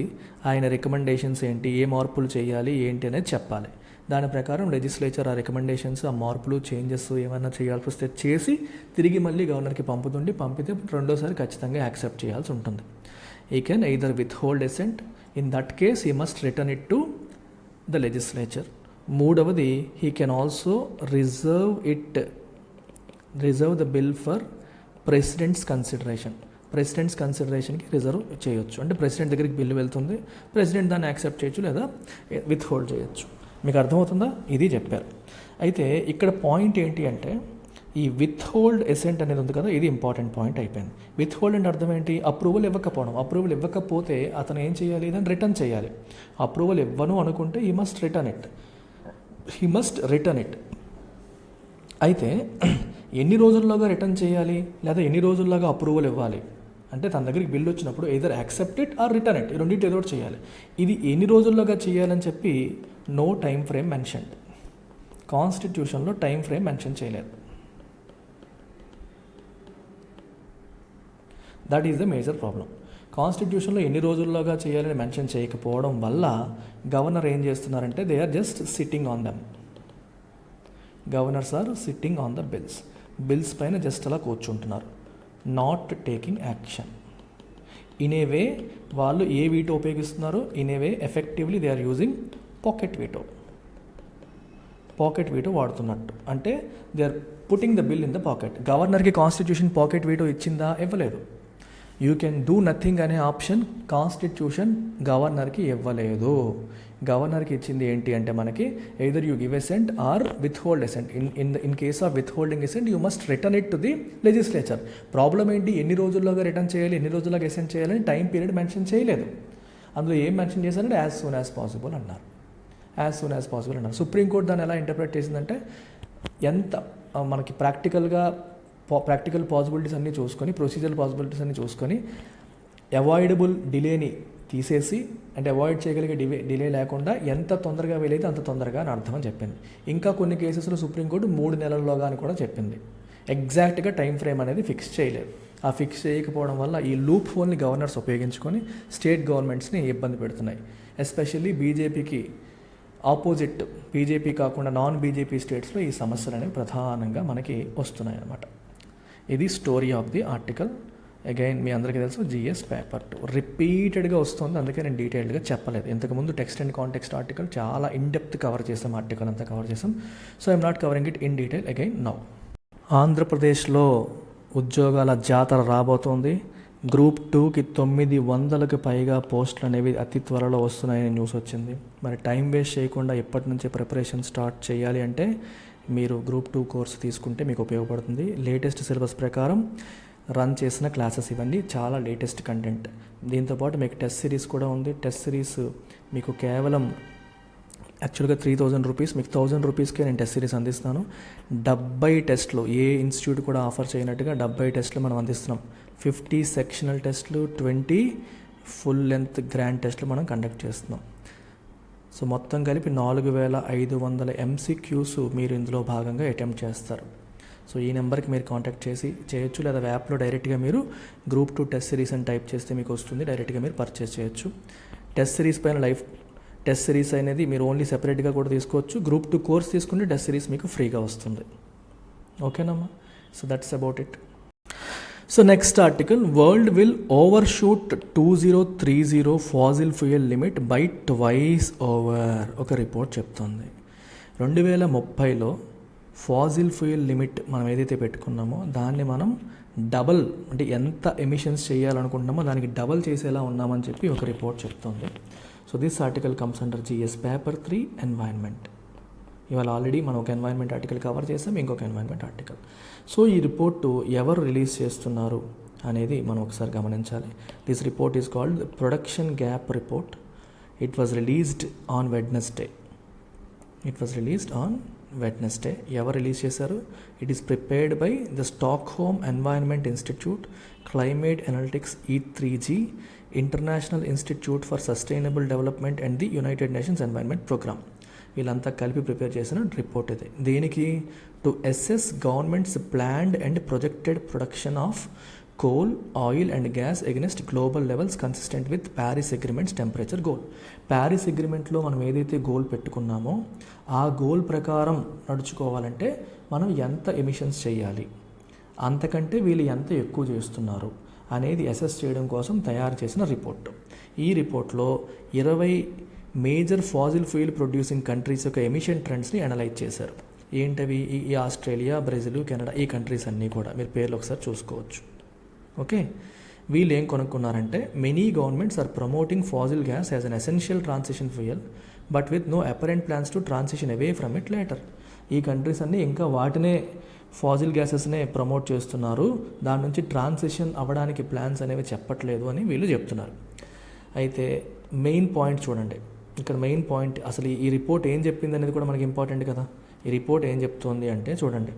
ఆయన రికమెండేషన్స్ ఏంటి, ఏ మార్పులు చేయాలి ఏంటి అనేది చెప్పాలి. దాని ప్రకారం లెజిస్లేచర్ ఆ రికమెండేషన్స్, ఆ మార్పులు, చేంజెస్ ఏమైనా చేయాల్సి వస్తే చేసి తిరిగి మళ్ళీ గవర్నర్కి పంపితే రెండోసారి ఖచ్చితంగా యాక్సెప్ట్ చేయాల్సి ఉంటుంది. He can either withhold assent. In that case, he must return it to the legislature. మూడవది, he can also reserve the bill for president's consideration. President's కన్సిడరేషన్కి రిజర్వ్ చేయొచ్చు. అంటే ప్రెసిడెంట్ దగ్గరికి బిల్లు వెళ్తుంది, ప్రెసిడెంట్ దాన్ని యాక్సెప్ట్ చేయొచ్చు లేదా విత్ హోల్డ్ చేయొచ్చు. మీకు అర్థమవుతుందా? ఇది చెప్పారు. అయితే ఇక్కడ పాయింట్ ఏంటి అంటే, ఈ విత్ హోల్డ్ ఎసెంట్ అనేది ఉంది కదా, ఇది ఇంపార్టెంట్ పాయింట్ అయిపోయింది. విత్ హోల్డ్ అంటే అర్థం ఏంటి? అప్రూవల్ ఇవ్వకపోవడం. అప్రూవల్ ఇవ్వకపోతే అతను ఏం చేయాలి? దాన్ని రిటర్న్ చేయాలి. అప్రూవల్ ఇవ్వను అనుకుంటే హీ మస్ట్ రిటర్న్ ఇట్. అయితే ఎన్ని రోజుల్లోగా రిటర్న్ చేయాలి లేదా ఎన్ని రోజుల్లోగా అప్రూవల్ ఇవ్వాలి అంటే, తన దగ్గరికి బిల్లు వచ్చినప్పుడు either accept it or return it, ఈ రెండింటి ఏదో చేయాలి. ఇది ఎన్ని రోజుల్లోగా చేయాలని చెప్పి నో టైం ఫ్రేమ్ మెన్షన్. కాన్స్టిట్యూషన్లో టైం ఫ్రేమ్ మెన్షన్ చేయలేదు. That is the major problem. కాన్స్టిట్యూషన్లో ఎన్ని రోజుల్లోగా చేయాలని మెన్షన్ చేయకపోవడం వల్ల గవర్నర్ ఏం చేస్తున్నారంటే, they are just sitting on them. Governors are sitting on the bills పైన జస్ట్ అలా కూర్చుంటున్నారు, not taking action. In a way వాళ్ళు ఏ వీటో ఉపయోగిస్తున్నారు? In a way effectively they are using pocket veto వాడుతున్నట్టు. అంటే they are putting the bill in the pocket. గవర్నర్కి constitution pocket veto ఇచ్చిందా? ఇవ్వలేదు. యూ కెన్ డూ నథింగ్ అనే option constitution గవర్నర్కి ఇవ్వలేదు. గవర్నర్కి ఇచ్చింది ఏంటి అంటే, మనకి either you give assent or withhold assent. In case of withholding assent you must return it to the legislature. Problem ఏంటి? ఎన్ని రోజుల్లోగా రిటర్న్ చేయాలి, ఎన్ని రోజుల్లోగా ఎసెంట్ చేయాలని టైం పీరియడ్ మెన్షన్ చేయలేదు. అందులో ఏం మెన్షన్ చేశారంటే యాజ్ సూన్ యాజ్ పాసిబుల్ అన్నారు. సుప్రీంకోర్టు దాన్ని ఎలా ఇంటర్ప్రిట్ చేసిందంటే, ఎంత మనకి ప్రాక్టికల్ పాసిబిలిటీస్ అన్నీ చూసుకొని, ప్రొసీజరల్ పాసిబిలిటీస్ అన్నీ చూసుకొని, అవాయిడబుల్ డిలేని తీసేసి, అంటే అవాయిడ్ చేయగలిగే డిలే లేకుండా ఎంత తొందరగా వీలైతే అంత తొందరగా అని అర్థం అని చెప్పింది. ఇంకా కొన్ని కేసెస్లో సుప్రీంకోర్టు 3 నెలల్లోగా అని కూడా చెప్పింది. ఎగ్జాక్ట్గా టైం ఫ్రేమ్ అనేది ఫిక్స్ చేయలేదు. ఆ ఫిక్స్ చేయకపోవడం వల్ల ఈ లూప్ హోల్ని గవర్నర్స్ ఉపయోగించుకొని స్టేట్ గవర్నమెంట్స్ని ఇబ్బంది పెడుతున్నాయి. ఎస్పెషల్లీ బీజేపీకి ఆపోజిట్, బీజేపీ కాకుండా నాన్ బీజేపీ స్టేట్స్లో ఈ సమస్యలు అనేవి ప్రధానంగా మనకి వస్తున్నాయి అన్నమాట. ఇది story of the article. Again మీ అందరికీ తెలుసు, జిఎస్ పేపర్ 2 రిపీటెడ్గా వస్తుంది, అందుకే నేను డీటెయిల్డ్గా చెప్పలేదు. ఇంతకుముందు టెక్స్ట్ అండ్ కాంటెక్స్ట్ ఆర్టికల్ చాలా ఇన్డెప్త్ కవర్ చేసాం, ఆర్టికల్ అంతా కవర్ చేసాం. So I'm not covering it in detail again now. ఆంధ్రప్రదేశ్లో ఉద్యోగాల జాతర రాబోతోంది. గ్రూప్ 2కి 900కి పైగా పోస్టులు అనేవి అతి త్వరలో వస్తున్నాయని న్యూస్ వచ్చింది. మరి టైం వేస్ట్ చేయకుండా ఇప్పటి నుంచే ప్రిపరేషన్ స్టార్ట్ చేయాలి అంటే మీరు గ్రూప్ 2 కోర్సు తీసుకుంటే మీకు ఉపయోగపడుతుంది. లేటెస్ట్ సిలబస్ ప్రకారం రన్ చేసిన క్లాసెస్ ఇవన్నీ, చాలా లేటెస్ట్ కంటెంట్. దీంతోపాటు మీకు టెస్ట్ సిరీస్ కూడా ఉంది. టెస్ట్ సిరీస్ మీకు కేవలం యాక్చువల్గా 3000 రూపీస్, మీకు 1000 రూపీస్కే నేను టెస్ట్ సిరీస్ అందిస్తున్నాను. 70 టెస్ట్లు, ఏ ఇన్స్టిట్యూట్ కూడా ఆఫర్ చేయనట్టుగా 70 టెస్ట్లు మనం అందిస్తున్నాం. 50 సెక్షనల్ టెస్ట్లు, 20 ఫుల్ లెంత్ గ్రాండ్ టెస్ట్లు మనం కండక్ట్ చేస్తున్నాం. సో మొత్తం కలిపి 4500 MCQs మీరు ఇందులో భాగంగా అటెంప్ట్ చేస్తారు. సో ఈ నెంబర్కి మీరు కాంటాక్ట్ చేయొచ్చు, లేదా యాప్లో డైరెక్ట్గా మీరు గ్రూప్ 2 టెస్ట్ సిరీస్ అని టైప్ చేస్తే మీకు వస్తుంది. డైరెక్ట్గా మీరు పర్చేస్ చేయొచ్చు. టెస్ట్ సిరీస్ పైన లైవ్ టెస్ట్ సిరీస్ అనేది మీరు ఓన్లీ సెపరేట్గా కూడా తీసుకోవచ్చు. గ్రూప్ 2 కోర్స్ తీసుకుంటే టెస్ట్ సిరీస్ మీకు ఫ్రీగా వస్తుంది. ఓకేనమ్మా? So that's about it. So next article, world will overshoot 2030 fossil fuel limit by twice over. ఒక రిపోర్ట్ చెప్తుంది 2030లో ఫాసిల్ ఫ్యూయల్ లిమిట్ మనం ఏదైతే పెట్టుకున్నామో దాన్ని మనం డబల్, అంటే ఎంత ఎమిషన్స్ చేయాలనుకుంటున్నామో దానికి డబల్ చేసేలా ఉన్నామని చెప్పి ఒక రిపోర్ట్ చెప్తుంది. So this article comes under GS paper 3 environment. ఇవాళ ఆల్రెడీ మనం ఒక ఎన్వైర్న్మెంట్ ఆర్టికల్ కవర్ చేసాం, ఇంకొక ఎన్వైర్న్మెంట్ ఆర్టికల్. సో ఈ రిపోర్టు ఎవరు రిలీజ్ చేస్తున్నారు అనేది మనం ఒకసారి గమనించాలి. This report is called production gap report. It was released on Wednesday. ఎవరు రిలీజ్ చేశారు? It is prepared by the Stockholm environment institute, climate analytics E3G, international institute for sustainable development and the United Nations environment programme. వీళ్ళంతా కలిపి prepare చేసిన report ఇది. దీనికి to assess governments planned and projected production of coal, oil and gas against global levels consistent with Paris agreements temperature goal. Paris అగ్రిమెంట్లో మనం ఏదైతే goal పెట్టుకున్నామో ఆ goal ప్రకారం నడుచుకోవాలంటే మనం ఎంత ఎమిషన్స్ చేయాలి, అంతకంటే వీళ్ళు ఎంత ఎక్కువ చేస్తున్నారు అనేది అసెస్ చేయడం కోసం తయారు చేసిన రిపోర్ట్. ఈ రిపోర్ట్లో 20 major fossil fuel producing countries యొక్క ఎమిషన్ ట్రెండ్స్ని అనలైజ్ చేశారు. ఏంటవి? ఈ ఆస్ట్రేలియా, బ్రెజిల్, కెనడా, ఈ కంట్రీస్ అన్నీ కూడా మీరు పేర్లు ఒకసారి చూసుకోవచ్చు. ఓకే, వీళ్ళు ఏం కొనుక్కున్నారంటే many governments are promoting fossil gas as an essential transition fuel but with no apparent plans to transition away from it later. ఈ కంట్రీస్ అన్నీ ఇంకా వాటినే ఫాజిల్ గ్యాసెస్నే ప్రమోట్ చేస్తున్నారు, దాని నుంచి ట్రాన్సిషన్ అవ్వడానికి ప్లాన్స్ అనేవి చెప్పట్లేదు అని వీళ్ళు చెప్తున్నారు. అయితే మెయిన్ పాయింట్ చూడండి, ఇక్కడ మెయిన్ పాయింట్ అసలు ఈ రిపోర్ట్ ఏం చెప్పింది అనేది కూడా మనకి ఇంపార్టెంట్ కదా. ఈ రిపోర్ట్ ఏం చెప్తోంది అంటే చూడండి,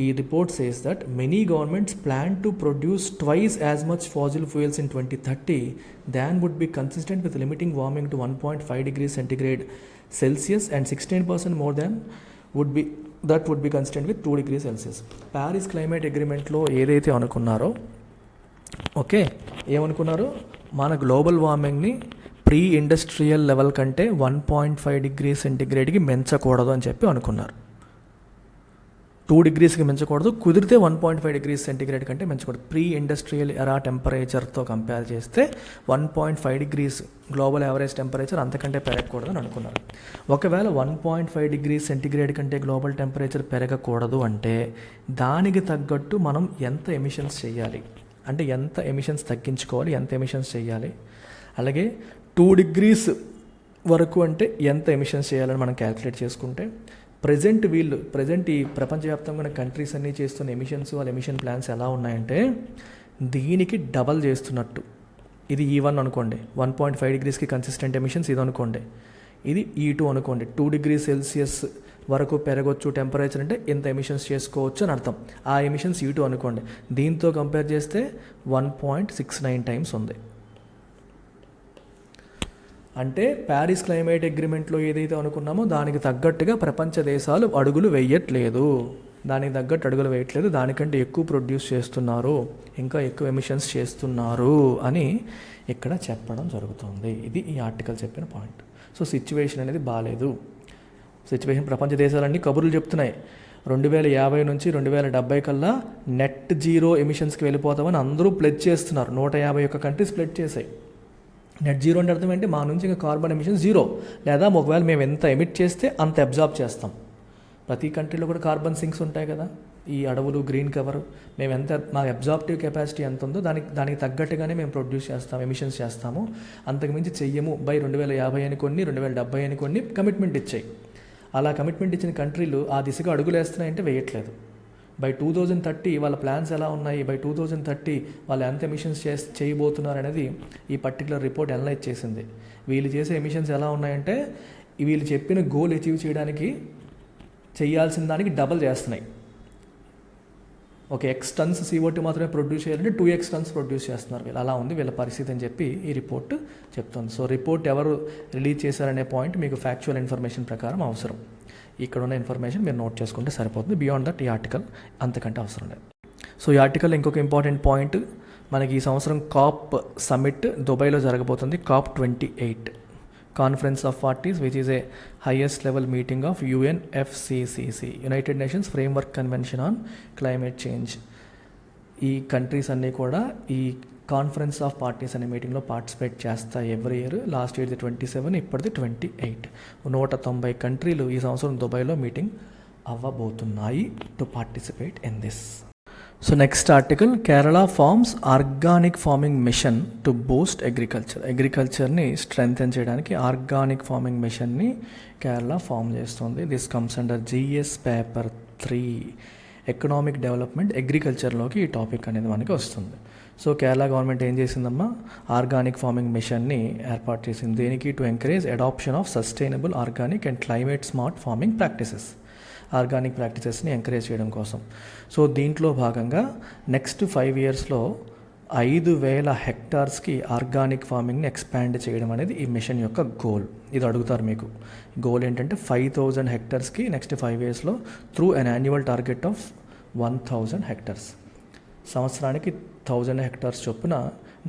ఈ report says that many governments plan to produce twice as much fossil fuels in 2030 than would be consistent with limiting warming to 1.5 degrees centigrade Celsius and 16% more than would be consistent with 2 degrees Celsius. Paris climate అగ్రిమెంట్లో ఏదైతే అనుకున్నారో, okay, ఏమనుకున్నారు? మన global వార్మింగ్ని pre industrial level కంటే 1.5 degrees centigradeకి పెంచకూడదు అని చెప్పి అనుకున్నారు. 2 degreesకి పెంచకూడదు, కుదిరితే 1.5 degrees centigrade కంటే పెంచకూడదు. ప్రీ ఇండస్ట్రియల్ ఎరా టెంపరేచర్తో కంపేర్ చేస్తే 1.5 degrees గ్లోబల్ యావరేజ్ టెంపరేచర్ అంతకంటే పెరగకూడదు అని అనుకున్నారు. ఒకవేళ 1.5 degrees centigrade కంటే గ్లోబల్ టెంపరేచర్ పెరగకూడదు అంటే దానికి తగ్గట్టు మనం ఎంత ఎమిషన్స్ చేయాలి, అంటే ఎంత ఎమిషన్స్ తగ్గించుకోవాలి, ఎంత ఎమిషన్స్ చేయాలి. అలాగే 2 degrees వరకు అంటే ఎంత ఎమిషన్స్ చేయాలని మనం క్యాలిక్యులేట్ చేసుకుంటే ప్రజెంట్ ఈ ప్రపంచవ్యాప్తంగా కంట్రీస్ అన్నీ చేస్తున్న ఎమిషన్స్, వాళ్ళ ఎమిషన్ ప్లాన్స్ ఎలా ఉన్నాయంటే దీనికి డబల్ చేస్తున్నట్టు. ఇది E1 అనుకోండి, 1.5 degreesకి కన్సిస్టెంట్ ఎమిషన్స్ ఇది అనుకోండి. ఇది E2 అనుకోండి, 2 degrees Celsius వరకు పెరగొచ్చు టెంపరేచర్ అంటే ఎంత ఎమిషన్స్ చేసుకోవచ్చు అని అర్థం. ఆ ఎమిషన్స్ E2 అనుకోండి. దీంతో కంపేర్ చేస్తే 1.69 times ఉంది. అంటే ప్యారిస్ క్లైమేట్ అగ్రిమెంట్లో ఏదైతే అనుకున్నామో దానికి తగ్గట్టుగా ప్రపంచ దేశాలు అడుగులు వేయట్లేదు, దానికంటే ఎక్కువ ప్రొడ్యూస్ చేస్తున్నారు, ఇంకా ఎక్కువ ఎమిషన్స్ చేస్తున్నారు అని ఇక్కడ చెప్పడం జరుగుతుంది. ఇది ఈ ఆర్టికల్ చెప్పిన పాయింట్. సో సిచ్యువేషన్ అనేది బాగాలేదు. ప్రపంచ దేశాలన్నీ కబుర్లు చెప్తున్నాయి, 2050 నుంచి 2070 కల్లా నెట్ జీరో ఎమిషన్స్కి వెళ్ళిపోతామని అందరూ ప్లెడ్జ్ చేస్తున్నారు. 151 కంట్రీస్ ప్లెడ్జ్ చేశాయి. నెట్ జీరో అంటే అర్థం ఏంటి? మా నుంచి ఇంకా కార్బన్ ఎమిషన్ జీరో, లేదా ఒకవేళ మేము ఎంత ఎమిట్ చేస్తే అంత అబ్జార్బ్ చేస్తాం. ప్రతి కంట్రీలో కూడా కార్బన్ సింక్స్ ఉంటాయి కదా, ఈ అడవులు, గ్రీన్ కవర్, మేము ఎంత మా అబ్జార్ప్టివ్ కెపాసిటీ ఎంత ఉందో దానికి తగ్గట్టుగానే మేము ప్రొడ్యూస్ చేస్తాం, ఎమిషన్స్ చేస్తాము, అంతకుమించి చెయ్యము బై 2050 అని కొన్ని, 2070 అని కొన్ని కమిట్మెంట్ ఇచ్చాయి. అలా కమిట్మెంట్ ఇచ్చిన కంట్రీలు ఆ దిశగా అడుగులు వేస్తున్నాయంటే వేయట్లేదు. బై 2030 వాళ్ళ ప్లాన్స్ ఎలా ఉన్నాయి, బై 2030 వాళ్ళు ఎంత ఎమిషన్స్ చేయబోతున్నారు అనేది ఈ పర్టికులర్ రిపోర్ట్ అనలైజ్ చేసింది. వీళ్ళు చేసే ఎమిషన్స్ ఎలా ఉన్నాయంటే వీళ్ళు చెప్పిన గోల్ అచీవ్ చేయడానికి చేయాల్సిన దానికి డబల్ చేస్తున్నాయి. ఒక X tons CO2 మాత్రమే ప్రొడ్యూస్ చేయాలంటే 2X tons ప్రొడ్యూస్ చేస్తున్నారు వీళ్ళు. అలా ఉంది వీళ్ళ పరిస్థితి అని చెప్పి ఈ రిపోర్ట్ చెప్తుంది. సో రిపోర్ట్ ఎవరు రిలీజ్ చేశారనే పాయింట్ మీకు ఫ్యాక్చువల్ ఇన్ఫర్మేషన్ ప్రకారం అవసరం. ఇక్కడ ఉన్న ఇన్ఫర్మేషన్ మీరు నోట్ చేసుకుంటే సరిపోతుంది. బియాండ్ దట్ ఈ ఆర్టికల్ అంతకంటే అవసరం లేదు. సో ఈ ఆర్టికల్ ఇంకొక ఇంపార్టెంట్ పాయింట్, మనకి ఈ సంవత్సరం COP సమ్మిట్ దుబాయ్లో జరగబోతుంది. COP 28 conference of parties which is a highest level meeting of UNFCCC, United Nations framework convention on climate change. ఈ కంట్రీస్ అన్నీ కూడా ఈ కాన్ఫరెన్స్ ఆఫ్ పార్టీస్ అనే మీటింగ్లో పార్టిసిపేట్ చేస్తాయి ఎవ్రీ ఇయర్. లాస్ట్ ఇయర్ది 27, ఇప్పటిది 28. 190 కంట్రీలు ఈ సంవత్సరం దుబాయ్లో మీటింగ్ అవ్వబోతున్నాయి to participate in this. So next article, Kerala forms organic farming mission to boost అగ్రికల్చర్ని స్ట్రెంగ్తెన్ చేయడానికి ఆర్గానిక్ ఫార్మింగ్ మిషన్ని కేరళ ఫామ్ చేస్తుంది. This comes under GS paper 3 economic development అగ్రికల్చర్లోకి ఈ టాపిక్ అనేది మనకి వస్తుంది. సో కేరళ గవర్నమెంట్ ఏం చేసిందమ్మా, ఆర్గానిక్ ఫార్మింగ్ మిషన్ని ఏర్పాటు చేసింది. దేనికి? To encourage adoption of sustainable organic and climate smart farming practices. Organic ప్రాక్టీసెస్ని ఎంకరేజ్ చేయడం కోసం. సో దీంట్లో భాగంగా నెక్స్ట్ 5 ఇయర్స్లో 5,000 హెక్టార్స్కి ఆర్గానిక్ ఫార్మింగ్ని ఎక్స్పాండ్ చేయడం అనేది ఈ మిషన్ యొక్క గోల్. ఇది అడుగుతారు మీకు. గోల్ ఏంటంటే 5,000 హెక్టార్స్కి నెక్స్ట్ 5 ఇయర్స్లో through an annual target of 1,000 hectares. సంవత్సరానికి 1,000 హెక్టార్స్ చొప్పున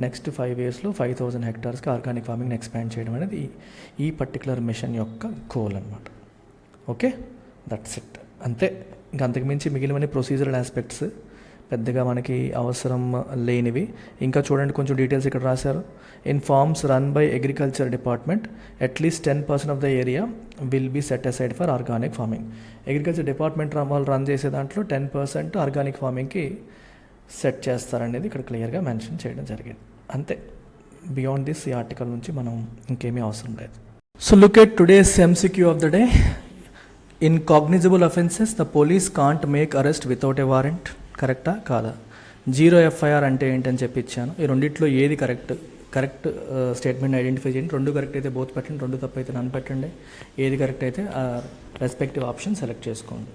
నెక్స్ట్ 5 ఇయర్స్లో 5,000 హెక్టార్స్కి ఆర్గానిక్ ఫార్మింగ్ని ఎక్స్పాండ్ చేయడం అనేది ఈ పర్టికులర్ మిషన్ యొక్క గోల్ అనమాట. Okay, that's it. అంతే, ఇంకా అంతకుమించి మిగిలినవన్నీ ప్రొసీజరల్ ఆస్పెక్ట్స్, పెద్దగా మనకి అవసరం లేనివి. ఇంకా చూడండి, కొంచెం డీటెయిల్స్ ఇక్కడ రాశారు. In farms run by agriculture department at least 10% of the area will be set aside for organic farming. Agriculture department వాళ్ళు రన్ చేసే దాంట్లో 10% ఆర్గానిక్ ఫార్మింగ్కి సెట్ చేస్తారనేది ఇక్కడ క్లియర్గా మెన్షన్ చేయడం జరిగింది. అంతే, బియాండ్ దిస్ ఈ ఆర్టికల్ నుంచి మనం ఇంకేమీ అవసరం లేదు. So look at today's MCQ of the day. In cognisable offences the police can't make arrest without a warrant. కరెక్టా కాదా? 0 FIR అంటే ఏంటని చెప్పి ఇచ్చాను. ఈ రెండిట్లో ఏది కరెక్ట్ స్టేట్మెంట్ ఐడెంటిఫై చేయండి. 2 కరెక్ట్ అయితే బోత్ పెట్టండి, 2 తప్పు అయితే నన్ను పెట్టండి. ఏది కరెక్ట్ అయితే ఆ రెస్పెక్టివ్ ఆప్షన్ సెలెక్ట్ చేసుకోండి.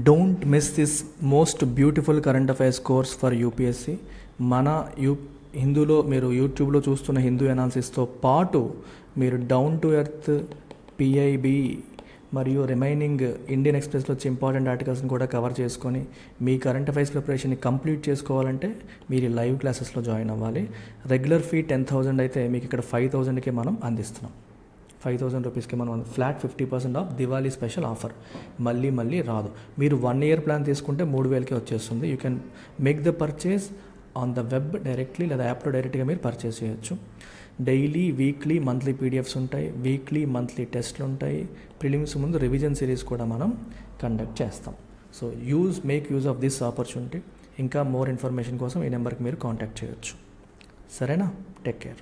Don't miss this most beautiful current affairs course for UPSC. మన హిందూలో మీరు యూట్యూబ్లో చూస్తున్న హిందూ అనాలిసిస్తో పాటు మీరు డౌన్ టు ఎర్త్, PIB మరియు రిమైనింగ్ ఇండియన్ ఎక్స్ప్రెస్లో వచ్చే ఇంపార్టెంట్ ఆర్టికల్స్ని కూడా కవర్ చేసుకొని మీ కరెంట్ అఫైర్స్ ప్రిపరేషన్ని కంప్లీట్ చేసుకోవాలంటే మీరు లైవ్ క్లాసెస్లో జాయిన్ అవ్వాలి. రెగ్యులర్ ఫీ 10,000 అయితే మీకు ఇక్కడ 5,000కే మనం అందిస్తున్నాం. 5,000 రూపీస్కి మనం flat 50% of Diwali special offer. మళ్ళీ రాదు. మీరు 1 ఇయర్ ప్లాన్ తీసుకుంటే 3,000కే వచ్చేస్తుంది. You can make the purchase on the web directly, లేదా యాప్లో డైరెక్ట్గా మీరు పర్చేస్ చేయొచ్చు. డైలీ, వీక్లీ, మంత్లీ PDFs ఉంటాయి. వీక్లీ, మంత్లీ టెస్ట్లు ఉంటాయి. ప్రిలిమ్స్ ముందు రివిజన్ సిరీస్ కూడా మనం కండక్ట్ చేస్తాం. So make use of this opportunity. ఇంకా మోర్ ఇన్ఫర్మేషన్ కోసం ఈ నెంబర్కి మీరు కాంటాక్ట్ చేయొచ్చు. సరేనా? Take care.